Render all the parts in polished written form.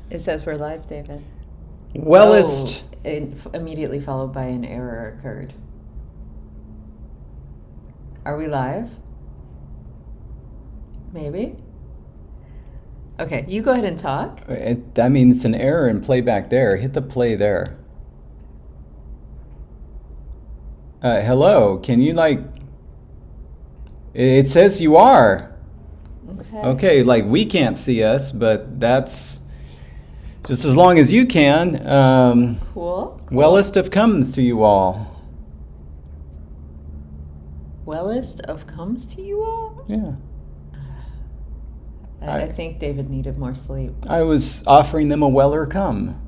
It says we're live, David. Wellest. Immediately followed by an error occurred. Are we live? Maybe. Okay, you go ahead and talk. It's an error in playback there. Hit the play there. Hello, can you it says you are. Okay, we can't see us, but that's just as long as you can. Cool. Wellest of comes to you all. Wellest of comes to you all? Yeah. I think David needed more sleep. I was offering them a weller come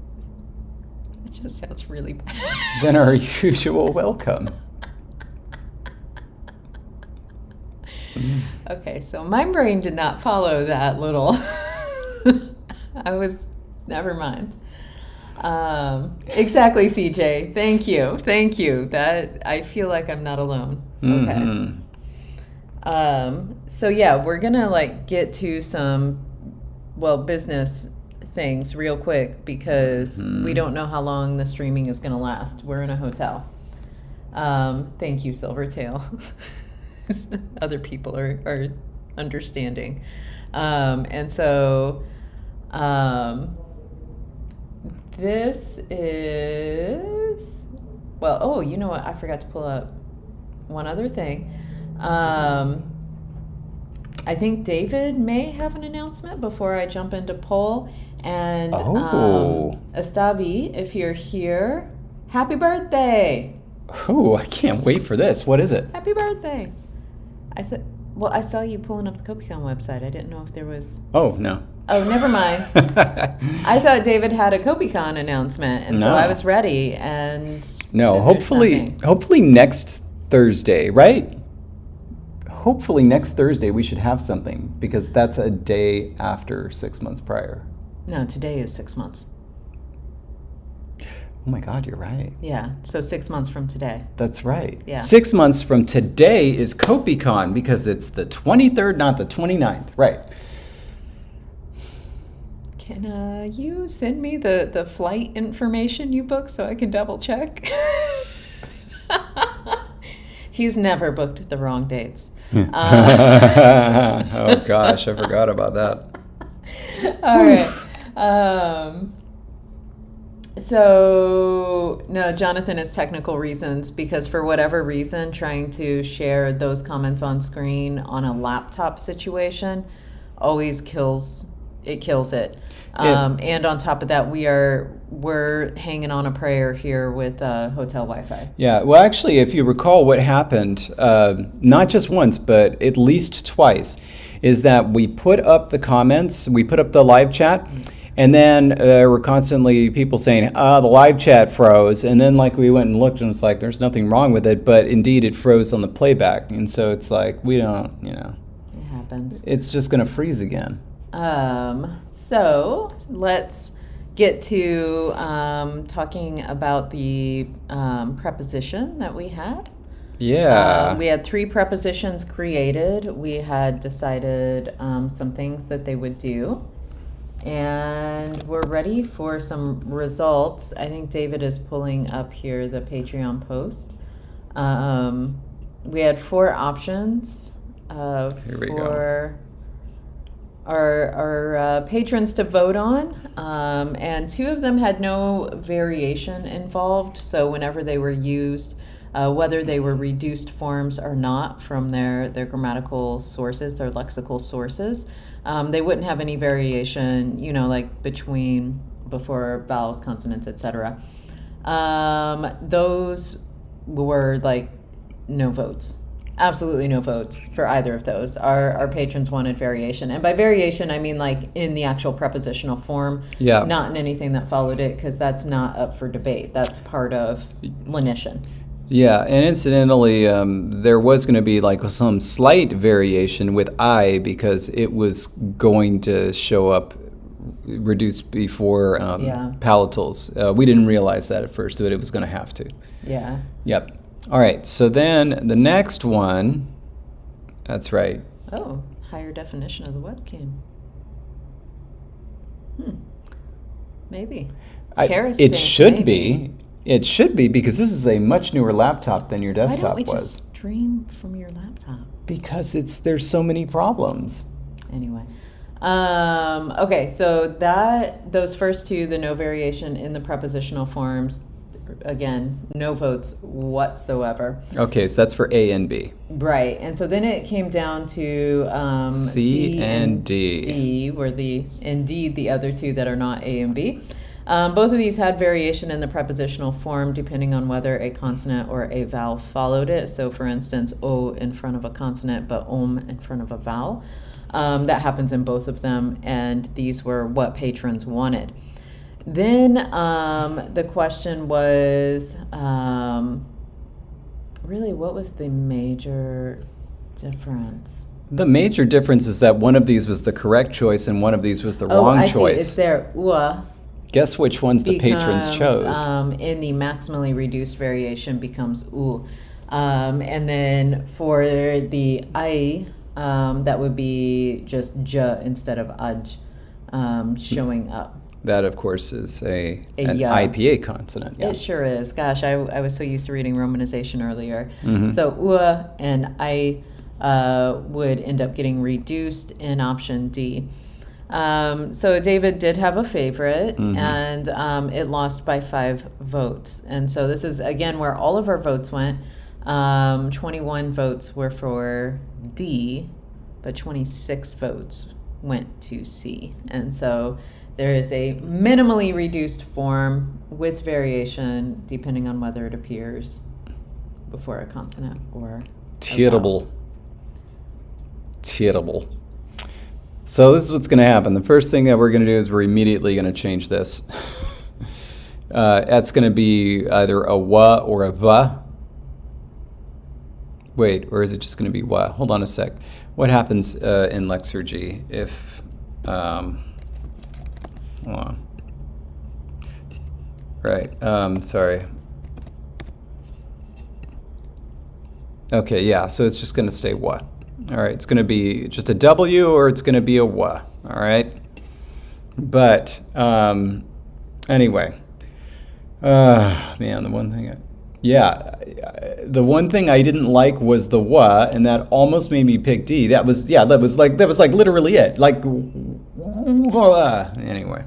It just sounds really bad. than our usual welcome. Okay, so my brain did not follow that little. Never mind. Exactly, CJ. Thank you. That I feel like I'm not alone. Okay. Mm-hmm. So yeah, we're gonna get to some, business things real quick because we don't know how long the streaming is gonna last. We're in a hotel. Thank you, Silvertail. Other people are understanding. And so this is, you know what? I forgot to pull up one other thing. I think David may have an announcement before I jump into poll. And Estabi, if you're here, happy birthday! Oh, I can't wait for this. What is it? Happy birthday! I saw you pulling up the CopyCon website. I didn't know if there was... Oh, no. Oh, never mind. I thought David had a CopyCon announcement, and so I was ready, and... No, hopefully next Thursday, right? Hopefully next Thursday we should have something, because that's a day after 6 months prior. No, today is 6 months. Oh my God, you're right. Yeah, so 6 months from today. That's right. Yeah. 6 months from today is CopyCon because it's the 23rd, not the 29th. Right. Can you send me the flight information you booked so I can double check? He's never booked the wrong dates. Oh gosh, I forgot about that. All right. So, no, Jonathan is technical reasons because for whatever reason, trying to share those comments on screen on a laptop situation always kills it. And on top of that, we're hanging on a prayer here with hotel Wi-Fi. Yeah, well, actually, if you recall what happened, not just once, but at least twice, is that we put up the comments, we put up the live chat, and then there were constantly people saying, the live chat froze. And then we went and looked and it's like, there's nothing wrong with it. But indeed, it froze on the playback. And so it's like, we don't, It happens. It's just going to freeze again. So let's get to talking about the preposition that we had. Yeah. We had 3 prepositions created. We had decided some things that they would do. And we're ready for some results. I think David is pulling up here the Patreon post. We had 4 options for our patrons to vote on, and 2 of them had no variation involved. So whenever they were used, whether they were reduced forms or not from their grammatical sources, their lexical sources, they wouldn't have any variation, between, before vowels, consonants, etc. Those were no votes. Absolutely no votes for either of those. Our patrons wanted variation. And by variation, I mean in the actual prepositional form, not in anything that followed it, because that's not up for debate. That's part of lenition. Yeah, and incidentally, there was going to be some slight variation with I because it was going to show up reduced before palatals. We didn't realize that at first, but it was going to have to. Yeah. Yep. All right, so then the next one, that's right. Oh, higher definition of the webcam. Maybe. It thinks should maybe. be. It should be, because this is a much newer laptop than your Why desktop don't we was. just stream from your laptop? Because there's so many problems. Anyway. Okay, so those first two, the no variation in the prepositional forms, again, no votes whatsoever. Okay, so that's for A and B. Right, and so then it came down to C and D. D were indeed the other two that are not A and B. Both of these had variation in the prepositional form depending on whether a consonant or a vowel followed it. So for instance, O in front of a consonant, but in front of a vowel. That happens in both of them, and these were what patrons wanted. Then the question was, really, what was the major difference? The major difference is that one of these was the correct choice and one of these was the wrong I choice. See. It's there. Guess which ones the patrons chose. In the maximally reduced variation becomes U. And then for the I, that would be just J instead of Aj showing up. That, of course, is an yeah. IPA consonant. Yeah. It sure is. Gosh, I was so used to reading romanization earlier. Mm-hmm. So U and I would end up getting reduced in option D. So David did have a favorite, mm-hmm. and it lost by 5 votes. And so this is, again, where all of our votes went. 21 votes were for D, but 26 votes went to C. And so there is a minimally reduced form with variation depending on whether it appears before a consonant or Terrible. So this is what's going to happen. The first thing that we're going to do is we're immediately going to change this. That's going to be either a wa or a va. Wait, or is it just going to be wa? Hold on a sec. What happens in Lexergy if... hold on. Right, sorry. Okay, yeah, so it's just going to stay wa. All right, it's going to be just a W or it's going to be a wa, all right? But anyway, man, the one thing I didn't like was the wa, and that almost made me pick D. That was like literally it. Like, anyway,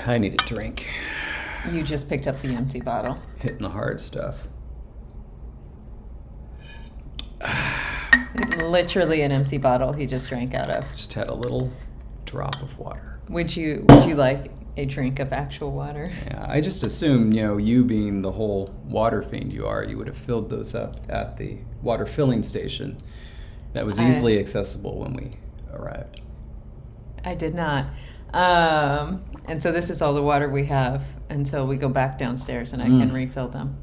I need a drink. You just picked up the empty bottle. Hitting the hard stuff. Literally an empty bottle he just drank out of. Just had a little drop of water. Would you like a drink of actual water? Yeah, I just assume, you being the whole water fiend you are, you would have filled those up at the water filling station that was easily accessible when we arrived. I did not. And so this is all the water we have until we go back downstairs and I can refill them.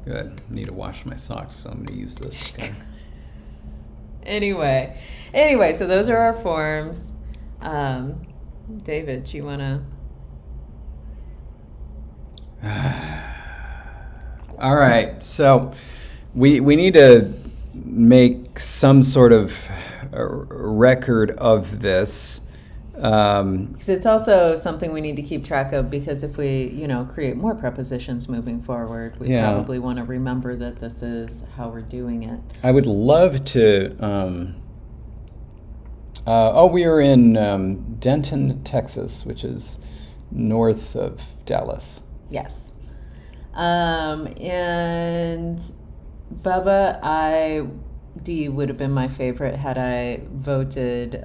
Good. Need to wash my socks, so I'm going to use this. Okay. Anyway, so those are our forms. David, do you want to? All right. So we need to make some sort of record of this. Because it's also something we need to keep track of, because if we, create more prepositions moving forward, we probably want to remember that this is how we're doing it. I would love to... we are in Denton, Texas, which is north of Dallas. Yes. And Bubba, D would have been my favorite had I voted...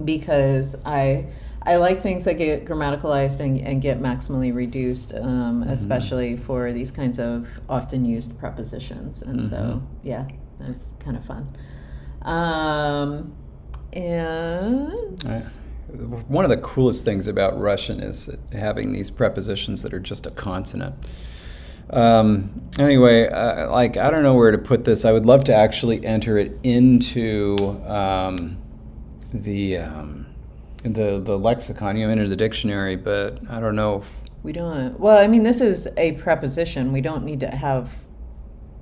because I like things that get grammaticalized and get maximally reduced, especially for these kinds of often used prepositions. And so, yeah, that's kind of fun. And one of the coolest things about Russian is having these prepositions that are just a consonant. Anyway, I don't know where to put this. I would love to actually enter it into the lexicon. Enter the dictionary, but I don't know if we don't. Well, I mean, this is a preposition. We don't need to have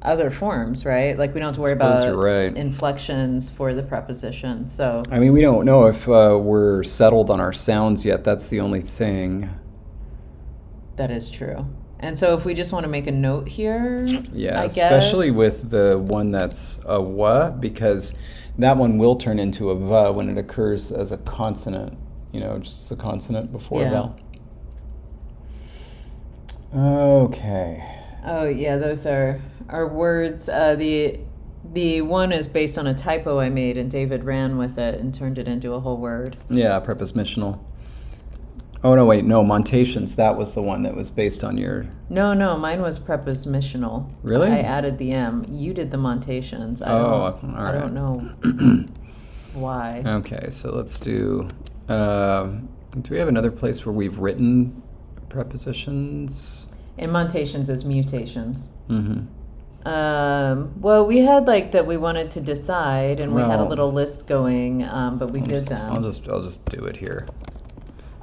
other forms, right? Like we don't have to worry Suppose you're about right. inflections for the preposition. So I mean, we don't know if we're settled on our sounds yet. That's the only thing. that is true. And so if we just want to make a note here, Yeah, I especially guess. with the one that's a w, because that one will turn into a v when it occurs as a consonant, just a consonant before a Yeah. vowel. Okay. Oh yeah, those are words. The one is based on a typo I made, and David ran with it and turned it into a whole word. Yeah, prepositional. Oh, no, wait, no, montations. That was the one that was based on your... No, mine was prepositional. Really? I added the M. You did the montations. all I right. don't know why. Okay, so let's do... do we have another place where we've written prepositions? And montations is mutations. Mm-hmm. Well, we had like that we wanted to decide, and we had a Well, little list going, but we did them. I'll just do it here.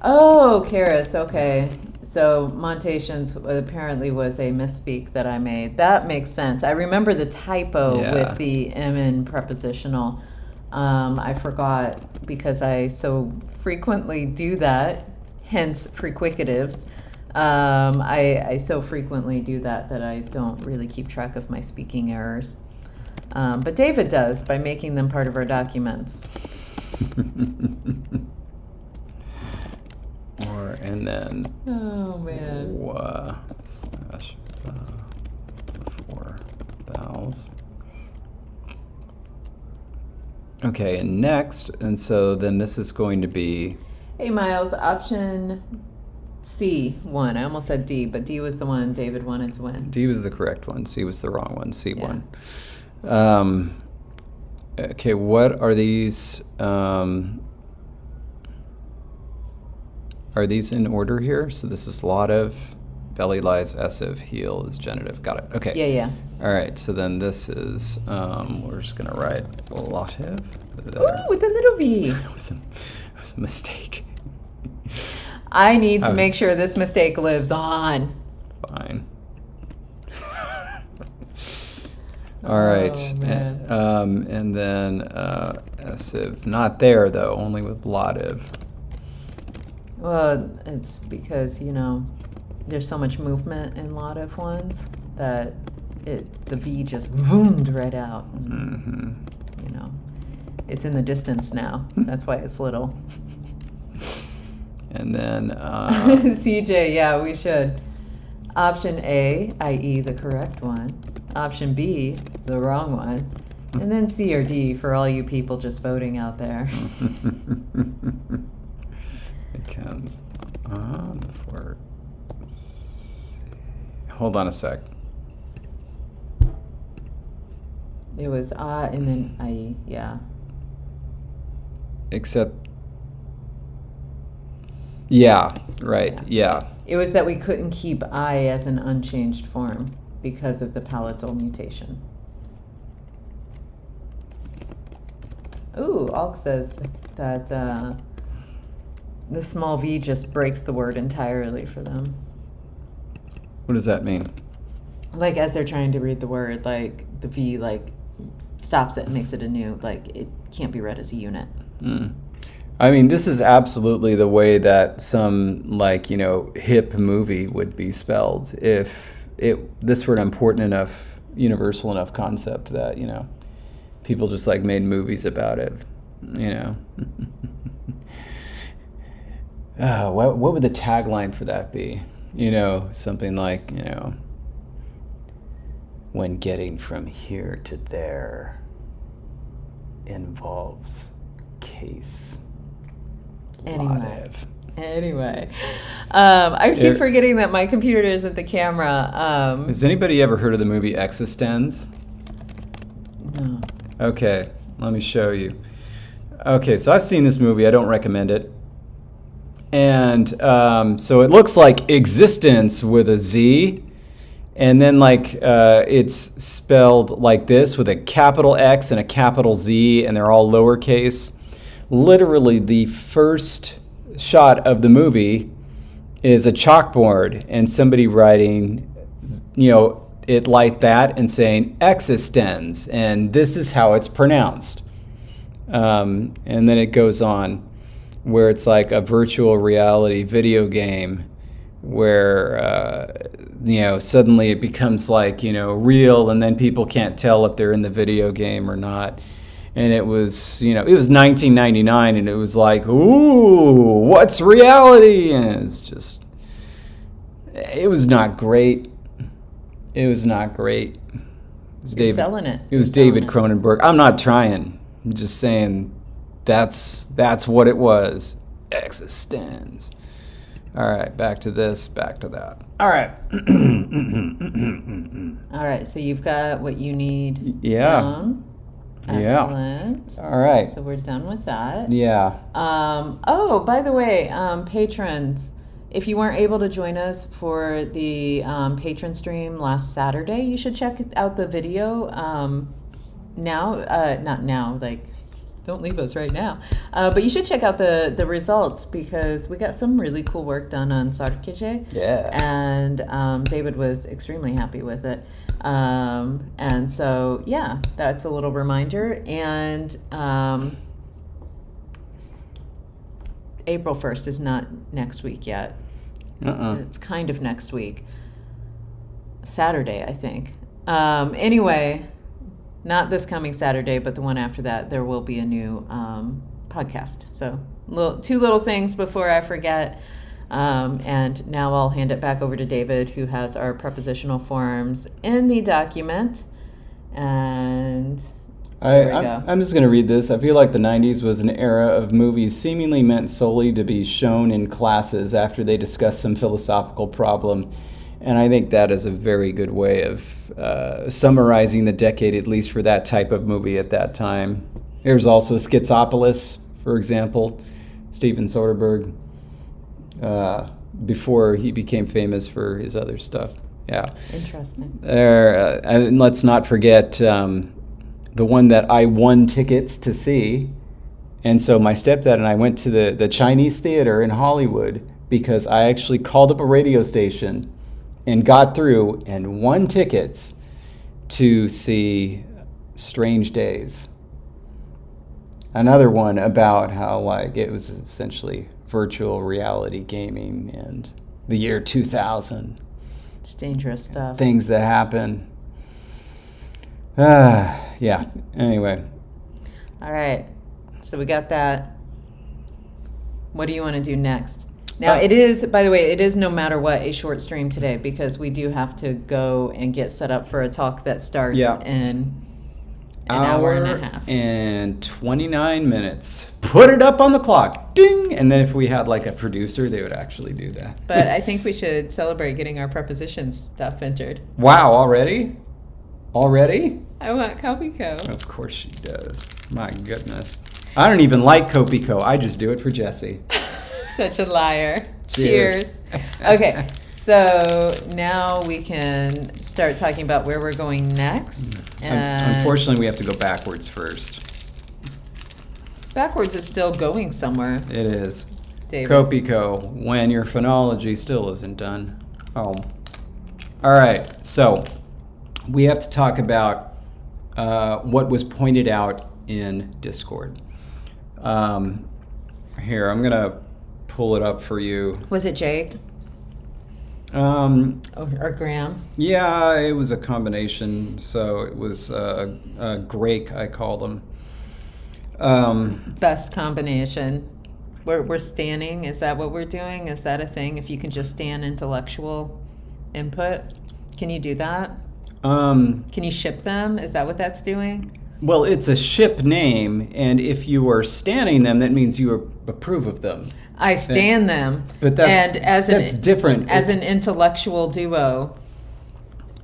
Oh, Karis, okay. So montations apparently was a misspeak that I made. That makes sense. I remember the typo Yeah. with the M in prepositional. I forgot because I so frequently do that, hence frequicatives. I so frequently do that I don't really keep track of my speaking errors. But David does by making them part of our documents. And then Oh, man. slash before vowels. Okay, and next, and so then this is going to be... Hey, Miles, option C, 1. I almost said D, but D was the one David wanted to win. D was the correct one, C was the wrong one, C Yeah. won. Okay, what are these... Are these in order here? So this is laudative, belly lies, essive, heel is genitive. Got it. Okay. Yeah. All right. So then this is, we're just going to write laudative. Ooh, with the little V. It was a mistake. I need to make sure this mistake lives on. Fine. All right. Oh, man. And then essive. Not there, though. Only with laudative. Well, it's because, there's so much movement in laudative ones that the V just zoomed right out. Mm-hmm. It's in the distance now. That's why it's little. And then... CJ, yeah, we should. Option A, i.e. the correct one. Option B, the wrong one. And then C or D for all you people just voting out there. It comes on before... Hold on a sec. It was and then I, yeah. Except... Yeah, right, yeah. It was that we couldn't keep I as an unchanged form because of the palatal mutation. Ooh, Alk says that the small v just breaks the word entirely for them. What does that mean? Like as they're trying to read the word, like the v stops it and makes it anew. Like it can't be read as a unit. Mm. I mean, this is absolutely the way that some hip movie would be spelled if this were an important enough, universal enough concept that people just made movies about it. What would the tagline for that be? Something like, when getting from here to there involves case. Anyway, I keep forgetting that my computer isn't the camera. Has anybody ever heard of the movie Existenz? No. Okay, let me show you. Okay, so I've seen this movie. I don't recommend it. And so it looks like existence with a Z, and then it's spelled like this with a capital X and a capital Z, and they're all lowercase. Literally, the first shot of the movie is a chalkboard and somebody writing, it like that and saying existence, and this is how it's pronounced. And then it goes on where it's like a virtual reality video game where, suddenly it becomes like, real, and then people can't tell if they're in the video game or not. And it was, it was 1999, and it was like, ooh, what's reality? And it's just, it was not great. It was not great. You're selling it. It was David Cronenberg. I'm not trying. I'm just saying that's what it was. Existence. All right, back to this, back to that. All right. All right, so you've got what you need down. Excellent. Yeah. All right. So we're done with that. Yeah. Oh, by the way, patrons, if you weren't able to join us for the patron stream last Saturday, you should check out the video not now, like, don't leave us right now. But you should check out the results, because we got some really cool work done on Sarkije. Yeah. And David was extremely happy with it. And so, yeah, that's a little reminder. And April 1st is not next week yet. It's kind of next week. Saturday, I think. Anyway, not this coming Saturday, but the one after that, there will be a new podcast. So two little things before I forget. And now I'll hand it back over to David, who has our prepositional forms in the document. And I'm just going to read this. I feel like the 90s was an era of movies seemingly meant solely to be shown in classes after they discussed some philosophical problem. And I think that is a very good way of summarizing the decade, at least for that type of movie at that time. There's also Schizopolis, for example, Steven Soderbergh, before he became famous for his other stuff. Yeah. Interesting. And let's not forget the one that I won tickets to see. And so my stepdad and I went to the Chinese theater in Hollywood because I actually called up a radio station and got through and won tickets to see Strange Days. Another one about how, like, it was essentially virtual reality gaming and the year 2000. It's dangerous stuff. Things that happen. Yeah, anyway. All right, so we got that. What do you want to do next? Now, it is, by the way, it is no matter what a short stream today, because we do have to go and get set up for a talk that starts in an hour and a half. And 29 minutes. Put it up on the clock. Ding! And then if we had like a producer, they would actually do that. But I think we should celebrate getting our prepositions stuff entered. Wow, already? Already? I want Copico. Of course she does. My goodness. I don't even like Copico. I just do it for Jesse. Such a liar. Cheers. Okay, so now we can start talking about where we're going next. Unfortunately, we have to go backwards first. Backwards is still going somewhere. It is. David. Copico, when your phonology still isn't done. Oh. All right, so we have to talk about what was pointed out in Discord. Here, I'm going to pull it up for you. Was it Jake? Or Graham? Yeah, it was a combination. So it was Grake, I call them. Best combination. We're standing. Is that what we're doing? Is that a thing? If you can just stand intellectual input, can you do that? Can you ship them? Is that what that's doing? Well, it's a ship name, and if you are standing them, that means you approve of them. I stand them. But that's different. As an intellectual duo.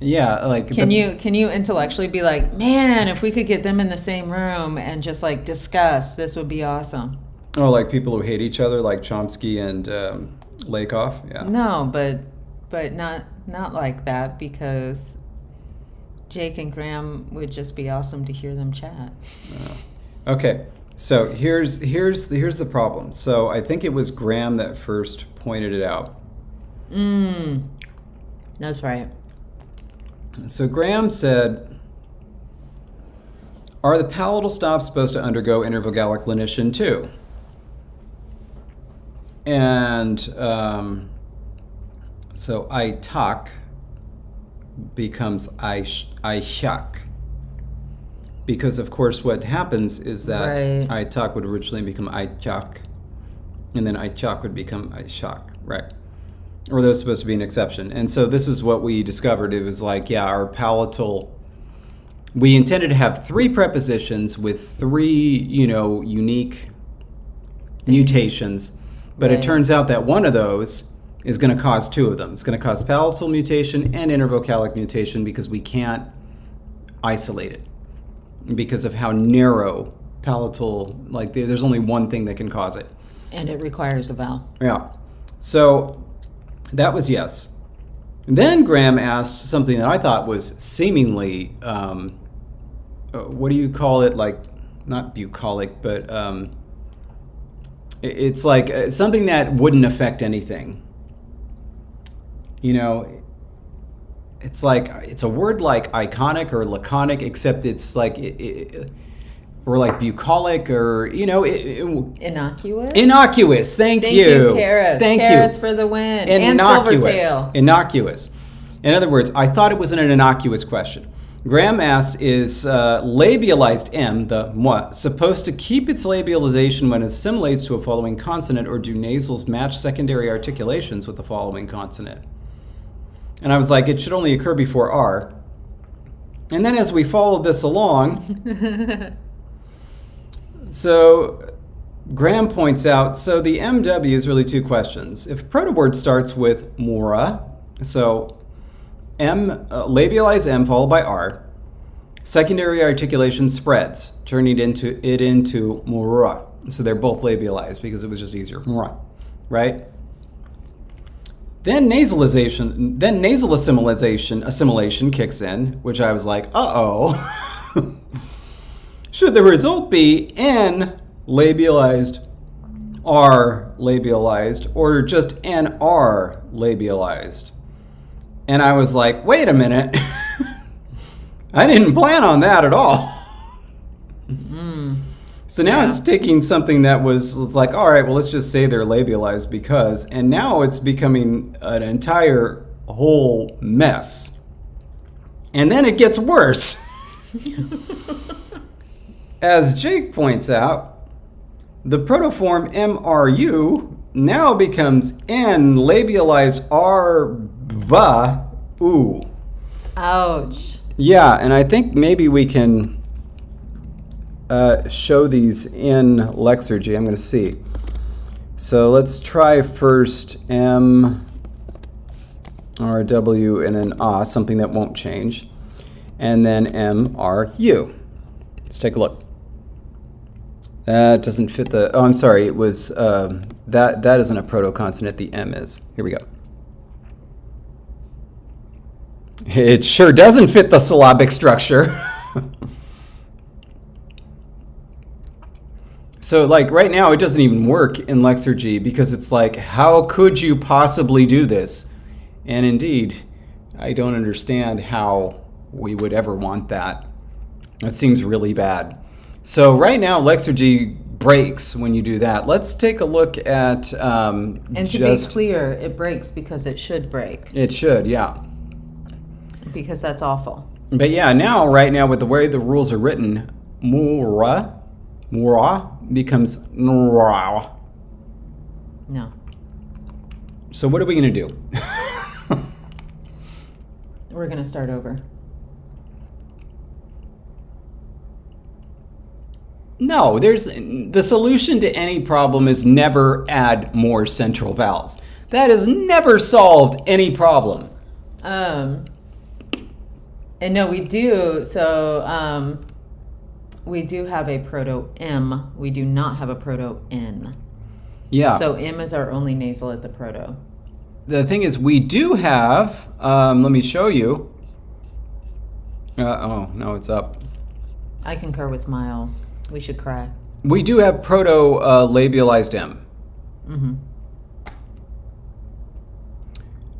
Yeah, like can you intellectually be like, man, if we could get them in the same room and just like discuss, this would be awesome. Oh, like people who hate each other, like Chomsky and Lakoff. Yeah. No, but not like that, because Jake and Graham would just be awesome to hear them chat. Okay, so here's the problem. So I think it was Graham that first pointed it out. That's right. So Graham said, are the palatal stops supposed to undergo intervogalic lenition too? And so I talk becomes I shak. Because of course what happens is that Right. I talk would originally become I chak, and then I chak would become I shak, right? Or those supposed to be an exception. And so this is what we discovered. It was like, yeah, our palatal, we intended to have 3 prepositions with 3, unique mutations, but it Right. turns out that one of those is going to cause 2 of them. It's going to cause palatal mutation and intervocalic mutation because we can't isolate it because of how narrow palatal, like there's only one thing that can cause it. And it requires a vowel. Yeah. So that was yes. Then Graham asked something that I thought was seemingly, what do you call it? Like, not bucolic, but it's like something that wouldn't affect anything. It's like, it's a word like iconic or laconic, except it's like, or like bucolic or, Innocuous? Innocuous. Thank you. Karis. Thank Karis you. for the win. Innocuous. And Silvertail. Innocuous. In other words, I thought it was an innocuous question. Graham asks, is labialized M, the moi, supposed to keep its labialization when it assimilates to a following consonant, or do nasals match secondary articulations with the following consonant? And I was like, it should only occur before R. And then as we followed this along, so Graham points out, so the MW is really 2 questions. If a proto-word starts with mora, so labialize M followed by R, secondary articulation spreads, turning it into mora. So they're both labialized because it was just easier, mora, right? Then nasal assimilation kicks in, which I was like, uh-oh. Should the result be N labialized, R labialized, or just NR labialized? And I was like, wait a minute. I didn't plan on that at all. So now it's taking something that was like, all right, well, let's just say they're labialized because, and now it's becoming an entire whole mess. And then it gets worse. As Jake points out, the protoform MRU now becomes N labialized R ba oo. Ouch. Yeah, and I think maybe we can show these in Lexergy. I'm going to see. So let's try first M, R, W, and then A, something that won't change. And then M, R, U. Let's take a look. That doesn't fit the, oh, I'm sorry, it was, that isn't a proto-consonant, the M is. Here we go. It sure doesn't fit the syllabic structure. So like right now it doesn't even work in Lexergy because it's like, how could you possibly do this? And indeed, I don't understand how we would ever want that. That seems really bad. So right now Lexergy breaks when you do that. Let's take a look at And to be clear, it breaks because it should break. It should, yeah. Because that's awful. But yeah, now, right now, with the way the rules are written, mura becomes nra. No. So what are we going to do? We're going to start over. No, the solution to any problem is never add more central vowels. That has never solved any problem. And no, we do. So we do have a proto-M. We do not have a proto-N. Yeah. So M is our only nasal at the proto. The thing is, we do have, let me show you. Oh, no, it's up. I concur with Miles. We should cry. We do have proto-labialized M. Mm-hmm.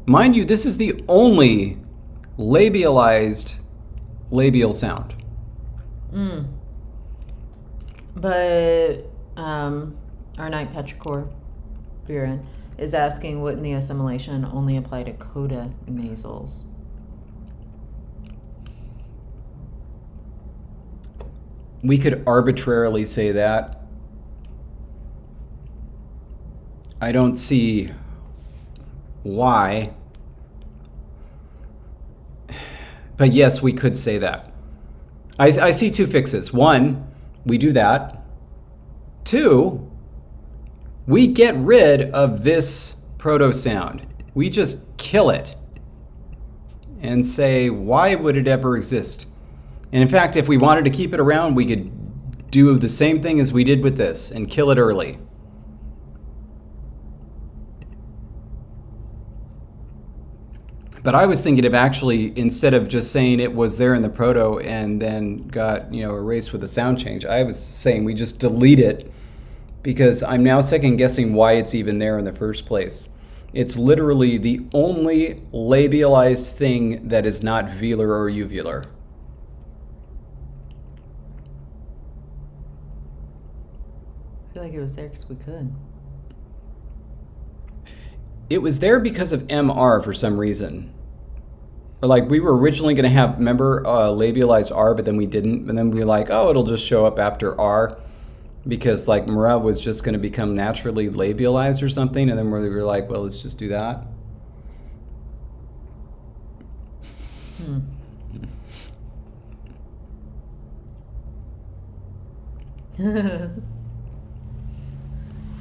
Mind you, this is the only labialized labial sound. But our knight Petrichor, Viren, is asking, wouldn't the assimilation only apply to coda nasals? We could arbitrarily say that. I don't see why. But yes, we could say that. I see two fixes. One, we do that. Two, we get rid of this proto sound. We just kill it and say, why would it ever exist? And in fact, if we wanted to keep it around, we could do the same thing as we did with this and kill it early. But I was thinking of actually, instead of just saying it was there in the proto and then got, erased with a sound change, I was saying we just delete it, because I'm now second guessing why it's even there in the first place. It's literally the only labialized thing that is not velar or uvular. I feel like it was there because we could. It was there because of MR for some reason. Or like we were originally going to have, remember, labialized R, but then we didn't. And then we were like, oh, it'll just show up after R, because like Mara was just going to become naturally labialized or something. And then we were like, well, let's just do that.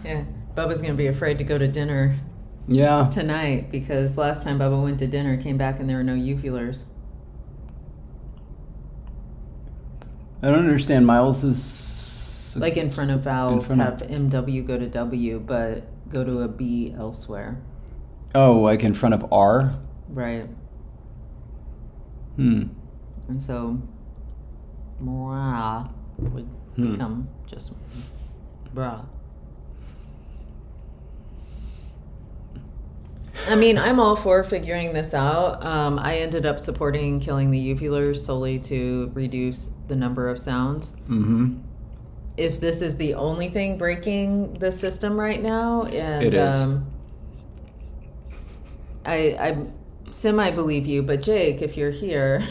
Yeah, Bubba's going to be afraid to go to dinner tonight, because last time Bubba went to dinner, came back and there were no uvulars. I don't understand Miles's... Like in front of vowels, have MW go to W, but go to a B elsewhere. Oh, like in front of R? Right. And so, Mra would become just bra. I mean, I'm all for figuring this out. I ended up supporting killing the uvulars solely to reduce the number of sounds. If this is the only thing breaking the system right now, and it is. I semi-believe you, but Jake, if you're here,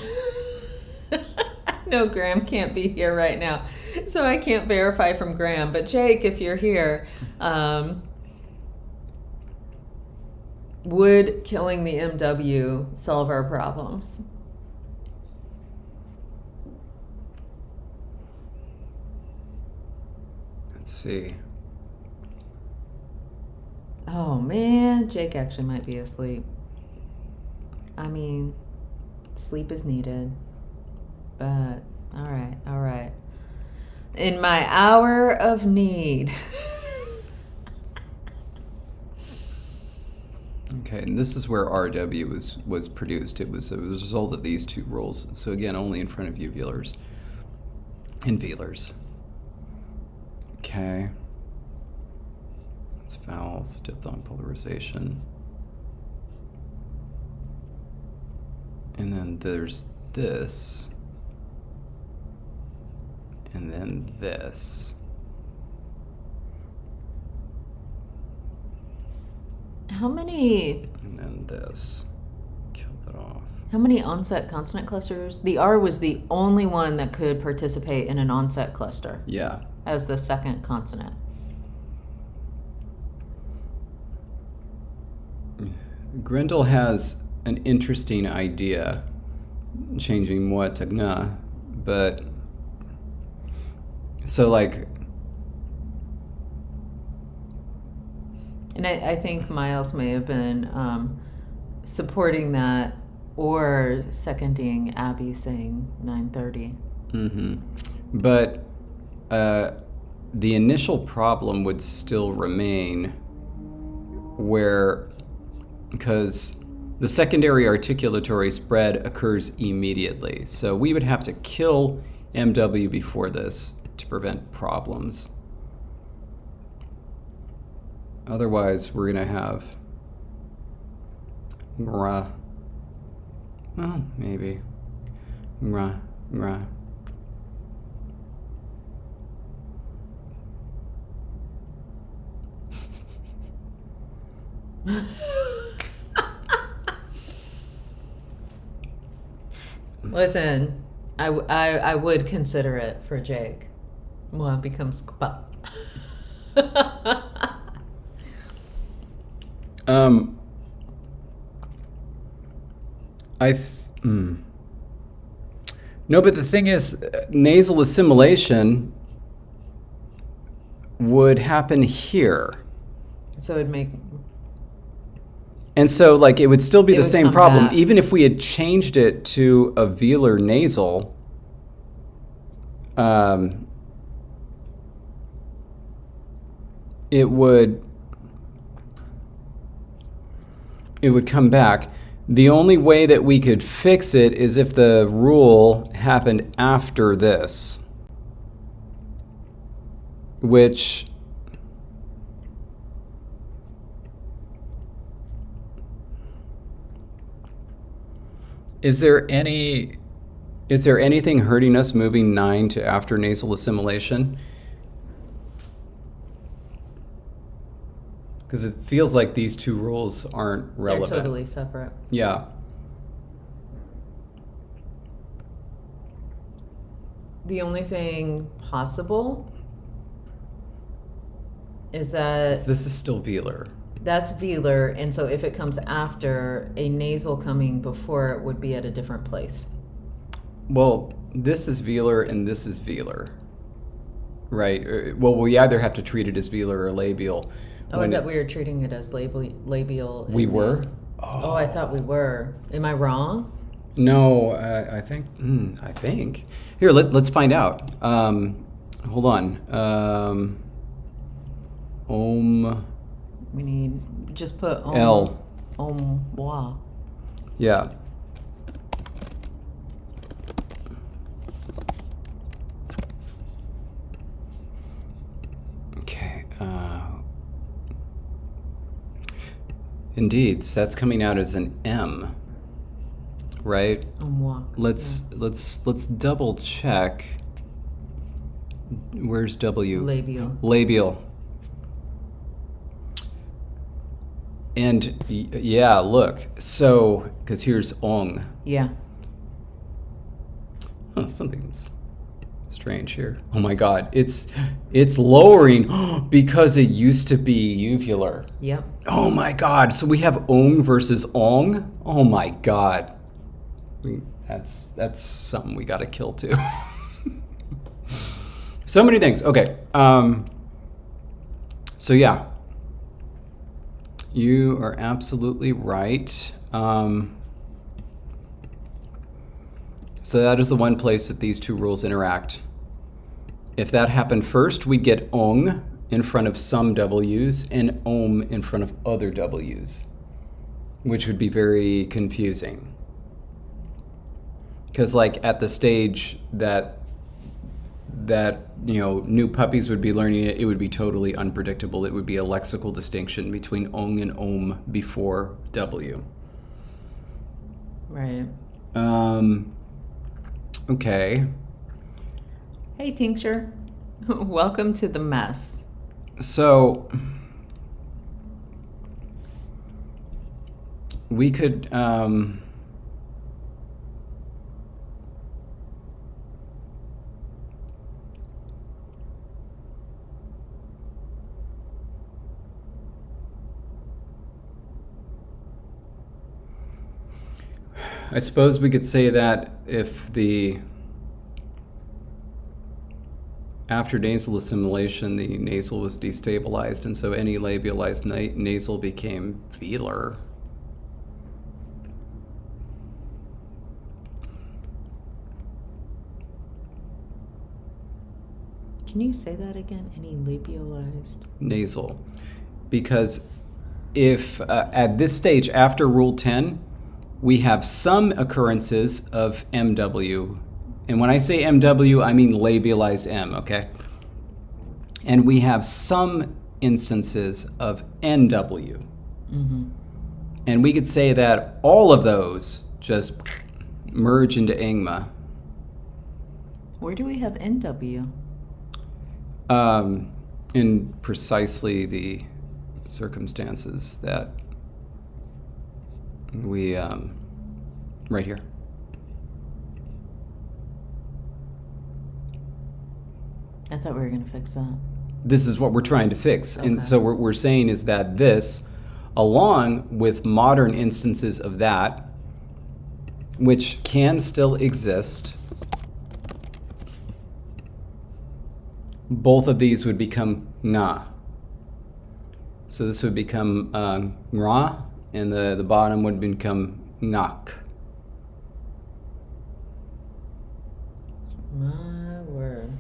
no, Graham can't be here right now, so I can't verify from Graham, but Jake, if you're here, would killing the MW solve our problems? Let's see. Oh man, Jake actually might be asleep. I mean, sleep is needed, but all right. In my hour of need. Okay, and this is where RW was produced. It was a result of these two rules. So again, only in front of uvulars and velars. Okay. That's vowels, diphthong polarization. And then there's this. And then this. How many? And then this. Kill that off. How many onset consonant clusters? The R was the only one that could participate in an onset cluster. Yeah. As the second consonant. Grendel has an interesting idea, changing moi to gna, but so like. And I think Miles may have been supporting that or seconding Abby saying 9:30. But the initial problem would still remain because the secondary articulatory spread occurs immediately. So we would have to kill MW before this to prevent problems. Otherwise, we're going to have Mra Well, maybe. Ngra, ngra. Listen, I would consider it for Jake. Well, it becomes kpa. No, but the thing is, nasal assimilation would happen here. So it'd make... And so, like, it would still be It the would same come problem. back. Even if we had changed it to a velar nasal, it would come back. The only way that we could fix it is if the rule happened after this, which... Is there anything hurting us moving 9 to after nasal assimilation? Because it feels like these two rules aren't relevant. They're totally separate. Yeah. The only thing possible is that This is still velar. that's velar, and so if it comes after, a nasal coming before it would be at a different place. Well, this is velar and this is velar. Right? Well, we either have to treat it as velar or labial. Oh, I thought we were treating it as labial. We were? Oh, I thought we were. Am I wrong? No, I think. Here, let's find out. Hold on. We need just put L. Wa. Yeah. Okay. Indeed, so that's coming out as an M, right? Wa. Let's double check. Where's W? Labial. Labial. And yeah, look. So, because here's ong. Yeah. Oh, something's strange here. Oh my God, it's lowering because it used to be uvular. Yep. Oh my God, so we have ong versus ong. Oh my God, that's something we got to kill too. So many things. Okay. So yeah, you are absolutely right. So that is the one place that these two rules interact. If that happened first, we'd get ong in front of some W's and om in front of other W's, which would be very confusing. Because like at the stage that new puppies would be learning it, it would be totally unpredictable. It would be a lexical distinction between ong and om before W. Right. Okay. Hey, Tincture. Welcome to the mess. So we could I suppose we could say that if the after nasal assimilation, the nasal was destabilized, and so any labialized nasal became velar. Can you say that again? Any labialized? Nasal. Because if at this stage, after Rule 10, we have some occurrences of MW. And when I say MW, I mean labialized M, okay? And we have some instances of NW. Mm-hmm. And we could say that all of those just merge into angma. Where do we have NW? In precisely the circumstances that we, right here. I thought we were going to fix that. This is what we're trying to fix. Okay. And so what we're saying is that this, along with modern instances of that, which can still exist, both of these would become nga. So this would become ra, and the bottom would become ngak. My word.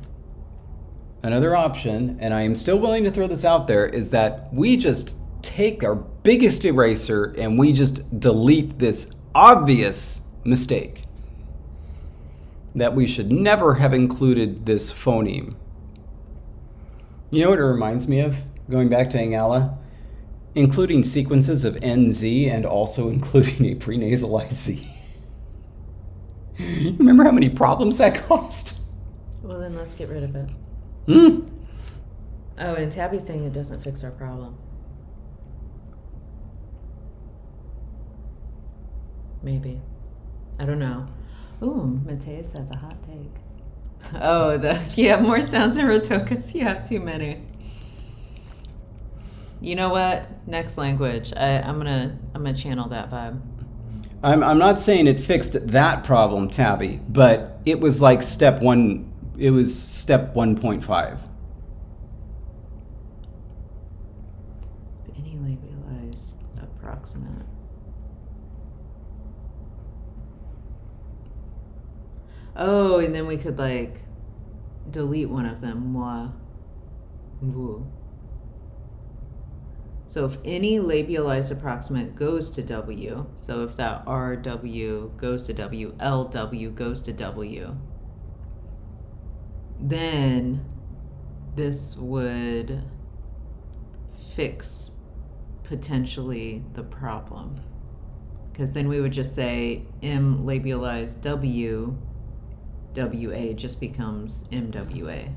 Another option, and I am still willing to throw this out there, is that we just take our biggest eraser and we just delete this obvious mistake that we should never have included this phoneme. You know what it reminds me of? Going back to Angala, including sequences of NZ and also including a prenasal IZ. Remember how many problems that caused? Well, then let's get rid of it. Hmm. Oh, and Tabby's saying it doesn't fix our problem. Maybe. I don't know. Ooh, Mateus has a hot take. Oh, you have more sounds than Rotokas. You have too many. You know what? Next language. I'm gonna channel that vibe. I'm not saying it fixed that problem, Tabby, but it was like step 1. It was step 1.5. Any labialized approximate. Oh, and then we could like delete one of them. Moi. Vous. So if any labialized approximate goes to W, so if that RW goes to W, LW goes to W, then this would fix potentially the problem. Because then we would just say M labialized W, WA just becomes MWA.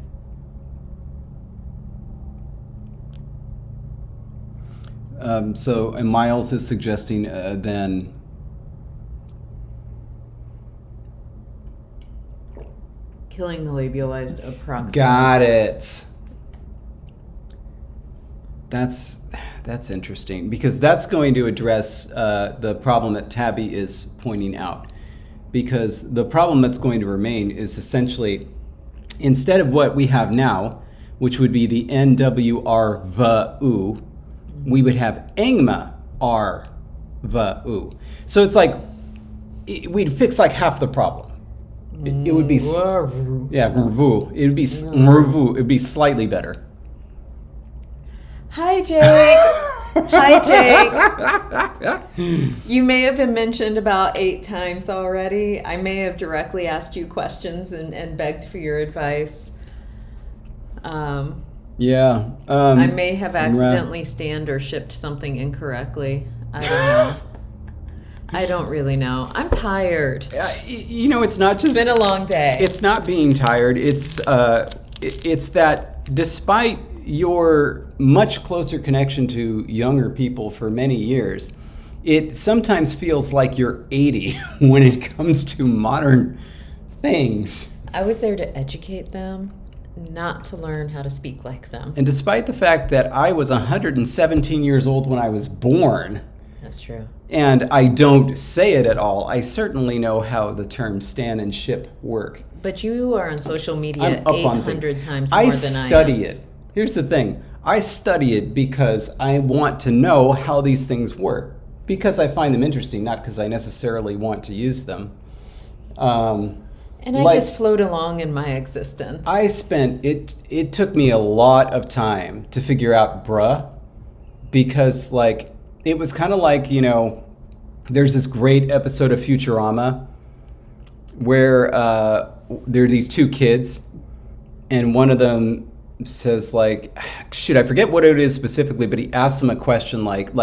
And Miles is suggesting then Killing the labialized approximate. got it. That's interesting, because that's going to address the problem that Tabby is pointing out. Because the problem that's going to remain is essentially, instead of what we have now, which would be the NWR-VU, we would have angma R-VU. So it's like, we'd fix like half the problem. It would be, yeah, vu. It would be vu. It would be slightly better. Hi, Jake. Hi, Jake. You may have been mentioned about 8 times already. I may have directly asked you questions and begged for your advice. Yeah. I may have accidentally scanned or shipped something incorrectly. I don't know. I don't really know. I'm tired. You know, it's not just... It's been a long day. It's not being tired. It's that despite your much closer connection to younger people for many years, it sometimes feels like you're 80 when it comes to modern things. I was there to educate them, not to learn how to speak like them. And despite the fact that I was 117 years old when I was born... That's true. And I don't say it at all, I certainly know how the terms stand and ship work. But you are on social media I'm up on 800 times more than I am. I study it. Here's the thing. I study it because I want to know how these things work. Because I find them interesting, not because I necessarily want to use them. And I just float along in my existence. It took me a lot of time to figure out bruh. Because it was kind of like, you know, there's this great episode of Futurama where there are these 2 kids, and one of them says shoot, I forget what it is specifically, but he asks them a question like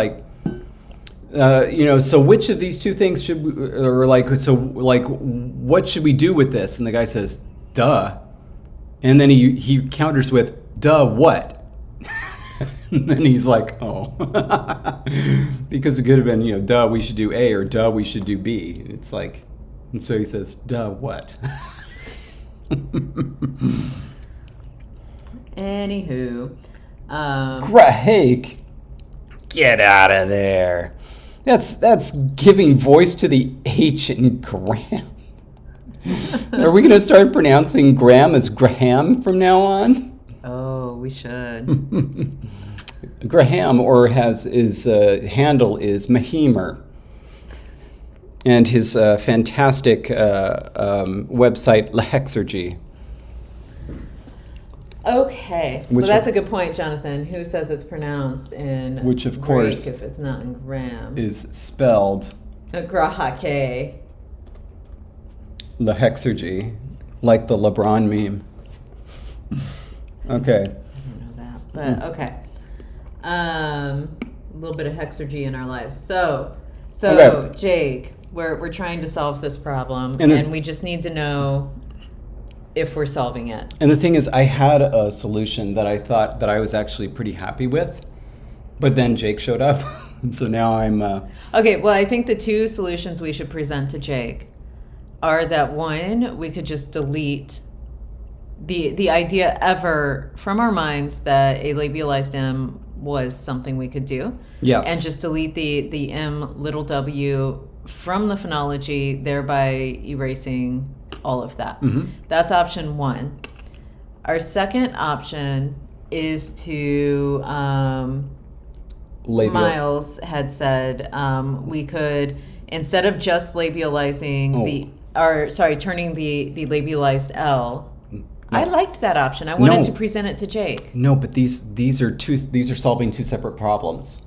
So which of these two things should we, or like, what should we do with this? And the guy says, duh. And then he counters with, duh, what? And then he's like, oh. Because it could have been, duh, we should do A, or duh, we should do B. It's like, and so he says, duh, what? Anywho. Greg, get out of there. That's giving voice to the H in Graham. Are we going to start pronouncing Graham as Graham from now on? Oh, we should. Graham, or his handle is Mahimer. And his fantastic website, Lehexergy. Okay. Well, that's a good point, Jonathan. Who says it's pronounced in which, of course, if it's not in Graham? Is spelled Grahake. Lehexergy, like the LeBron meme. Okay. I don't know that, but okay. A little bit of hexergy in our lives. So okay. Jake, we're trying to solve this problem, and we just need to know if we're solving it. And the thing is, I had a solution that I thought that I was actually pretty happy with, but then Jake showed up, and so now I'm... Okay, well, I think the two solutions we should present to Jake are that, one, we could just delete the idea ever from our minds that a labialized M was something we could do. Yes. And just delete the M little w from the phonology, thereby erasing all of that. Mm-hmm. That's option one. Our second option is to, Miles had said, we could, instead of just labializing turning the labialized L. No. I liked that option. I wanted to present it to Jake. No, but these are solving two separate problems.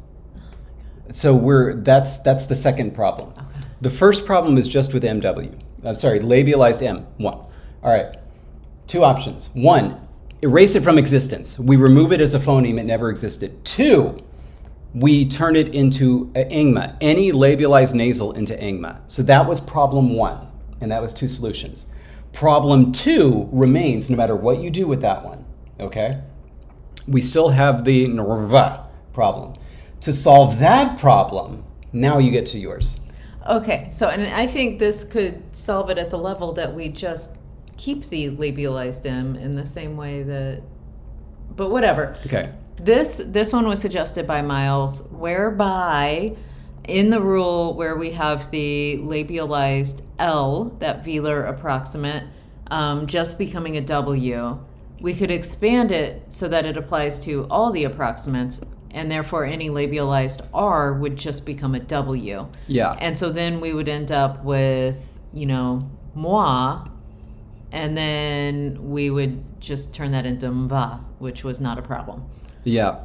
So that's the second problem. Okay. The first problem is just with MW. Labialized M. One. All right. Two options. One, erase it from existence. We remove it as a phoneme. It never existed. Two, we turn it into ingma. Any labialized nasal into ingma. So that was problem one, and that was two solutions. Problem two remains no matter what you do with that one. Okay? We still have the NRVA problem. To solve that problem, now you get to yours. Okay, so, and I think this could solve it at the level that we just keep the labialized M in the same way that, but whatever. Okay. This one was suggested by Miles, whereby in the rule where we have the labialized L, that velar approximate, just becoming a W, we could expand it so that it applies to all the approximates, and therefore any labialized R would just become a W. Yeah. And so then we would end up with, moi, and then we would just turn that into mva, which was not a problem. Yeah.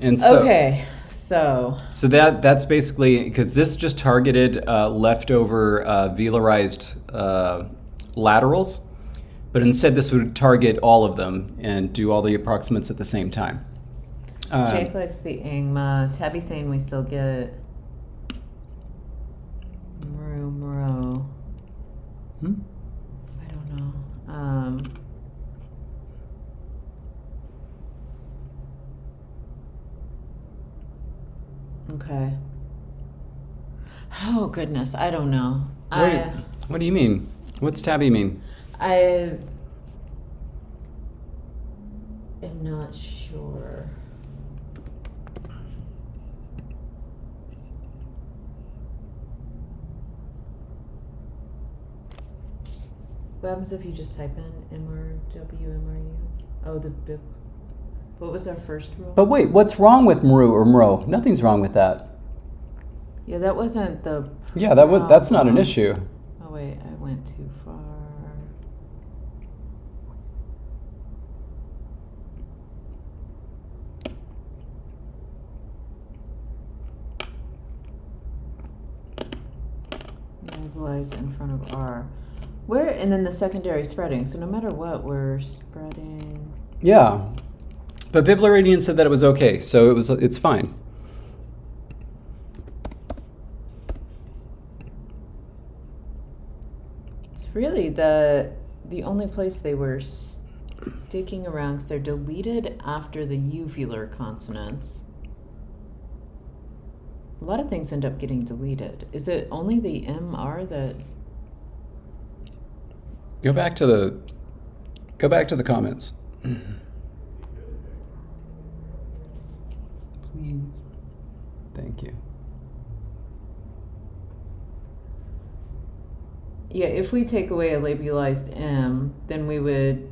And so okay. So that's basically, because this just targeted leftover velarized laterals, but instead this would target all of them and do all the approximates at the same time. Jake likes the ingma. Tabby's saying we still get mro. I don't know. Okay. Oh goodness, I don't know. What do you mean? What's Tabby mean? I am not sure. What happens if you just type in MRW? Oh, what was our first rule? But wait, what's wrong with Mru or Mro? Nothing's wrong with that. Yeah, that wasn't the Yeah, that's not an issue. Oh wait, I went too far. Mobilize in front of R. And then the secondary spreading. So no matter what, we're spreading. Yeah. But Bibliradian said that it was okay, so it's fine. really the only place they were sticking around, because they're deleted after the uvular consonants. A lot of things end up getting deleted. Is it only the MR that... Go back to the comments. Please. Thank you. Yeah, if we take away a labialized M, then we would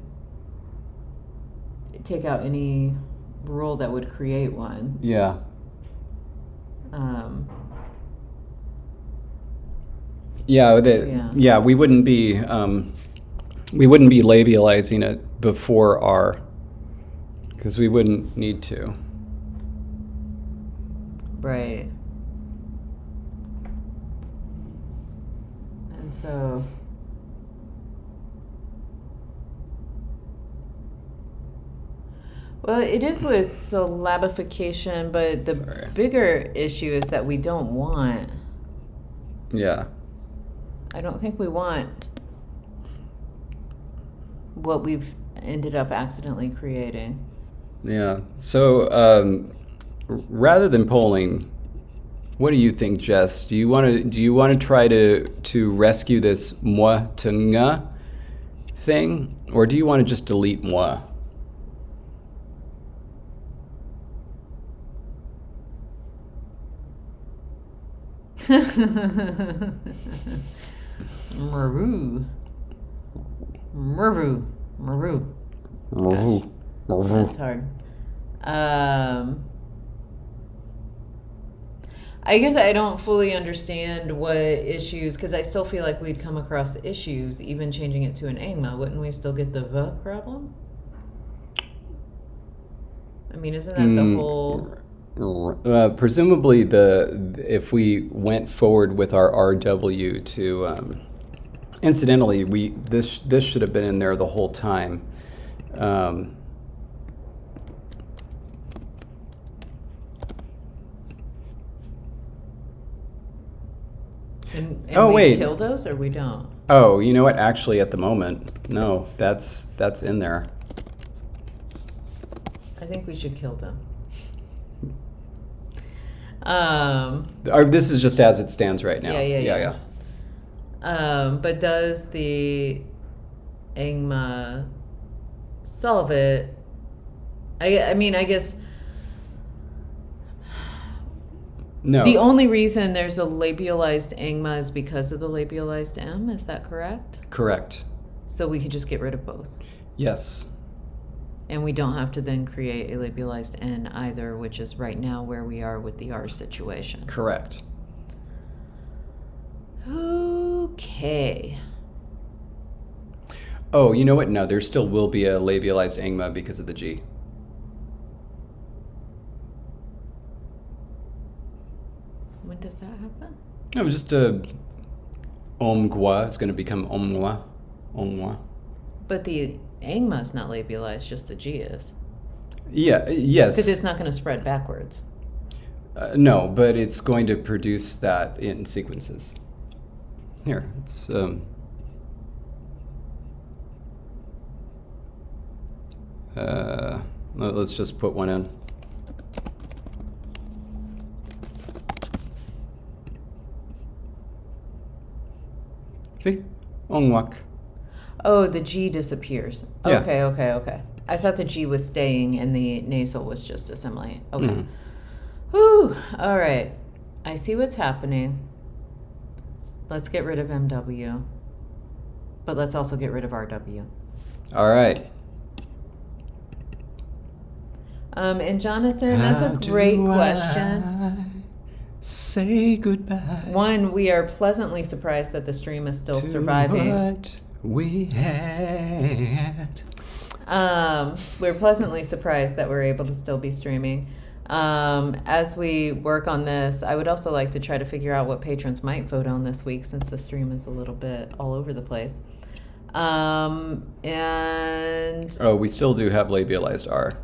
take out any rule that would create one. Yeah. Yeah, we wouldn't be labializing it before R, because we wouldn't need to. Right. And so well, it is with syllabification, but the bigger issue is that we don't want. Yeah. I don't think we want what we've ended up accidentally creating. Yeah. So rather than polling, what do you think, Jess? Do you want to try to rescue this moi to nga thing, or do you want to just delete moi? Maru. Gosh, that's hard. I guess I don't fully understand what issues, because I still feel like we'd come across issues even changing it to an angma. Wouldn't we still get the V problem? I mean, isn't that the whole... Presumably, if we went forward with our RW to, incidentally, this should have been in there the whole time. And oh, we wait. kill those, or we don't? Oh, you know what? Actually, at the moment, no, that's in there. I think we should kill them. This is just as it stands right now. Yeah. But does the angma solve it? I mean, I guess no. The only reason there's a labialized angma is because of the labialized M. Is that correct? Correct. So we could just get rid of both. Yes. And we don't have to then create a labialized N either, which is right now where we are with the R situation. Correct. Okay. Oh, you know what? No, there still will be a labialized angma because of the G. When does that happen? No, just omgwa is going to become omwa. But the angma is not labialized, just the G is. Yeah, yes. Because it's not going to spread backwards. No, but it's going to produce that in sequences. Here, it's... let's just put one in. See? Ongwak. Oh, the G disappears. Yeah. Okay. I thought the G was staying and the nasal was just assimilating. Okay. Mhm. Whew. All right. I see what's happening. Let's get rid of MW. But let's also get rid of RW. All right. And Jonathan, that's a great question. Say goodbye. One, we are pleasantly surprised that the stream is still surviving. What we had. We're pleasantly surprised that we're able to still be streaming. As we work on this, I would also like to try to figure out what patrons might vote on this week, since the stream is a little bit all over the place. And Oh, we still do have labialized R.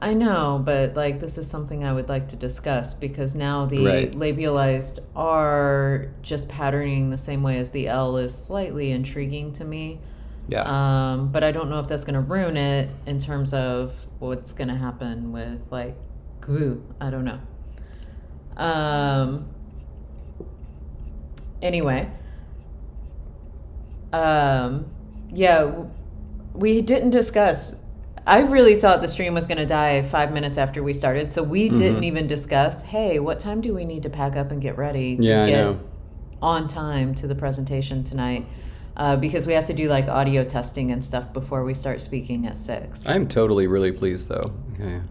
I know, but like this is something I would like to discuss because now the Right. labialized R just patterning the same way as the L is slightly intriguing to me. Yeah. But I don't know if that's going to ruin it in terms of what's going to happen with like glue. I don't know. Anyway, yeah, we didn't discuss. I really thought the stream was going to die 5 minutes after we started, so we didn't even discuss, hey, what time do we need to pack up and get ready to Yeah, I get know. on time to the presentation tonight? Because we have to do like audio testing and stuff before we start speaking at 6. I'm totally really pleased though. Okay.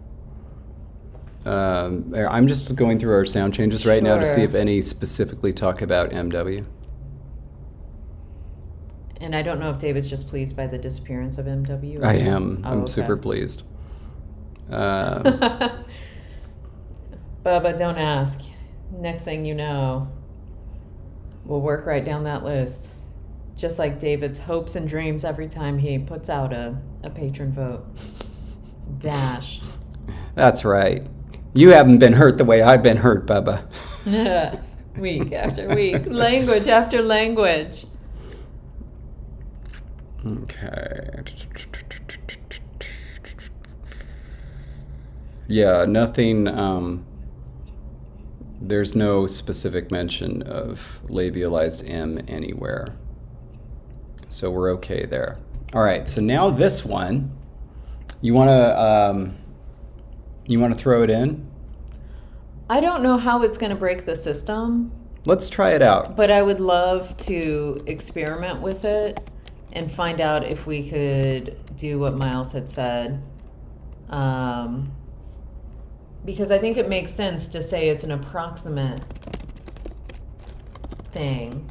I'm just going through our sound changes right now to see Sure. if any specifically talk about MW. And I don't know if David's just pleased by the disappearance of MW. I am. Oh, I'm okay. super pleased. Bubba, don't ask. Next thing you know, we'll work right down that list. Just like David's hopes and dreams every time he puts out a patron vote. Dashed. That's right. You haven't been hurt the way I've been hurt, Bubba. Week after week, language after language. Okay. Yeah, nothing. There's no specific mention of labialized M anywhere. So we're okay there. All right, so now this one, you want to throw it in? I don't know how it's going to break the system, Let's try it out. but I would love to experiment with it and find out if we could do what Miles had said. Because I think it makes sense to say it's an approximate thing.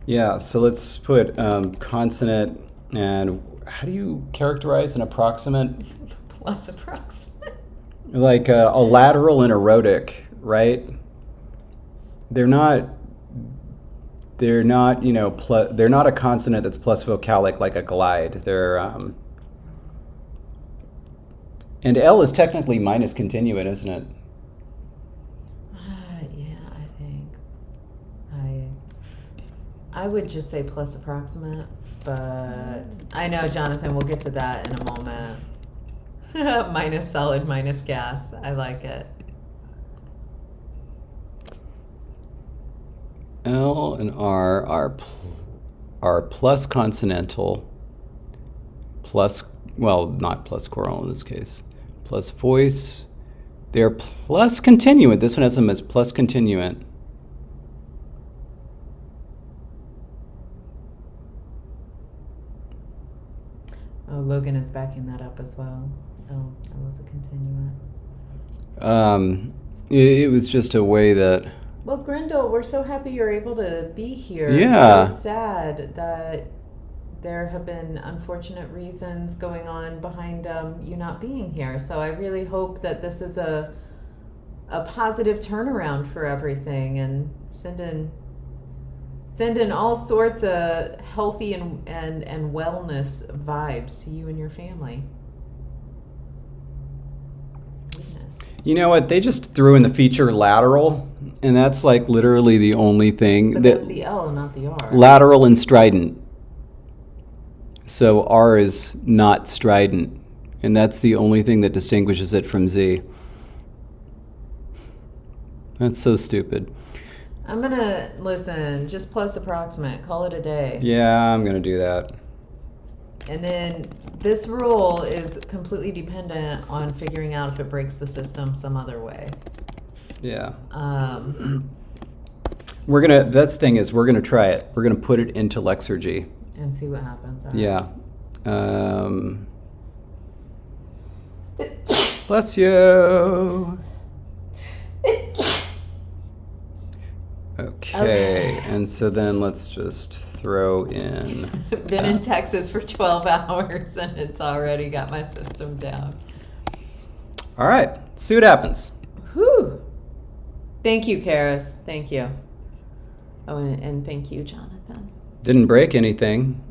Yeah, so let's put consonant, and how do you characterize an approximate? Plus approximate. Like a lateral and a rhotic, right? They're not, you know, they're not a consonant that's plus vocalic like a glide. They're, and L is technically minus continuant, isn't it? Yeah, I think. I would just say plus approximate, but I know, Jonathan, we'll get to that in a moment. Minus solid, minus gas. I like it. L and R are plus consonantal, plus, well, not plus choral in this case, plus voice. They're plus continuant. This one has them as plus continuant. Oh, Logan is backing that up as well. L is a continuant. It was just a way that, Well, Grindel, we're so happy you're able to be here. Yeah. It's so sad that there have been unfortunate reasons going on behind you not being here. So I really hope that this is a positive turnaround for everything, and send in all sorts of healthy and wellness vibes to you and your family. Goodness. you know what, they just threw in the feature lateral, and that's like literally the only thing. But that's the L, not the R. Lateral and strident. So R is not strident, and that's the only thing that distinguishes it from Z. That's so stupid. I'm gonna listen, just plus approximate, call it a day. Yeah, I'm gonna do that. And then this rule is completely dependent on figuring out if it breaks the system some other way. Yeah. That's the thing is, we're gonna try it. We're gonna put it into Lexergy. And see what happens. All right. Yeah. Bless you. Okay, and so then let's just throw in. Been in Texas for 12 hours and it's already got my system down. All right, see what happens. Whew. Thank you, Karis. Thank you. Oh, and thank you, Jonathan. Didn't break anything.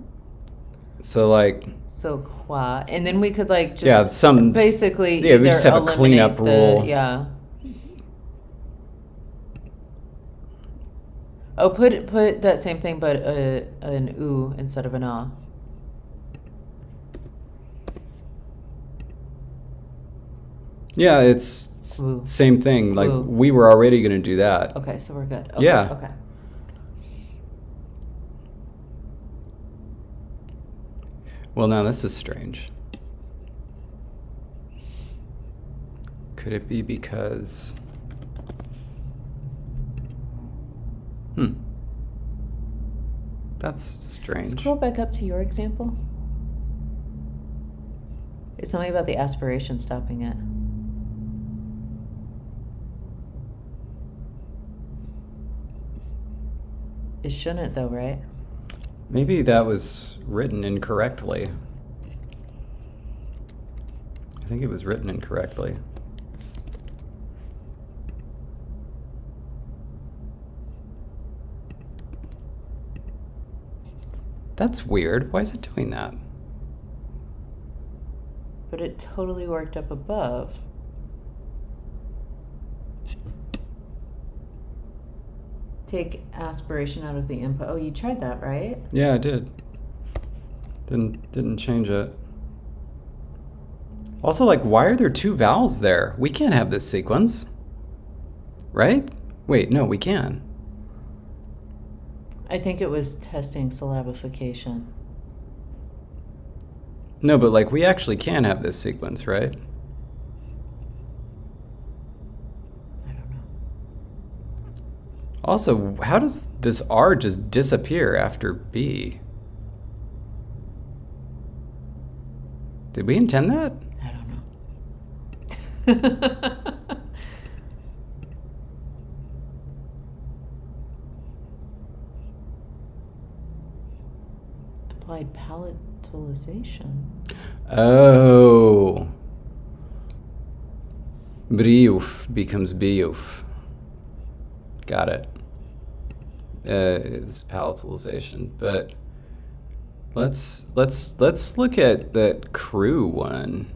So like, So qua, and then we could like just yeah, some basically yeah, we either just have a cleanup eliminate rule. Yeah. Oh, put that same thing, but an oo instead of an ah. Yeah, it's Ooh. same thing. Like Ooh. we were already going to do that. Okay, so we're good. Okay, Yeah. Okay. Well, now this is strange. Could it be because... That's strange. Scroll back up to your example. It's something about the aspiration stopping it. It shouldn't though, right? Maybe that was written incorrectly. I think it was written incorrectly. That's weird. Why is it doing that? But it totally worked up above. Take aspiration out of the input. Oh, you tried that, right? Yeah, I did. Didn't change it. Also, like, why are there two vowels there? We can't have this sequence. Right? Wait, no, we can. I think it was testing syllabification. No, but like, we actually can have this sequence, right? I don't know. Also, how does this R just disappear after B? Did we intend that? I don't know. Applied palatalization. Oh. Briuf becomes biuf. Got it. It's palatalization, but let's look at that crew one.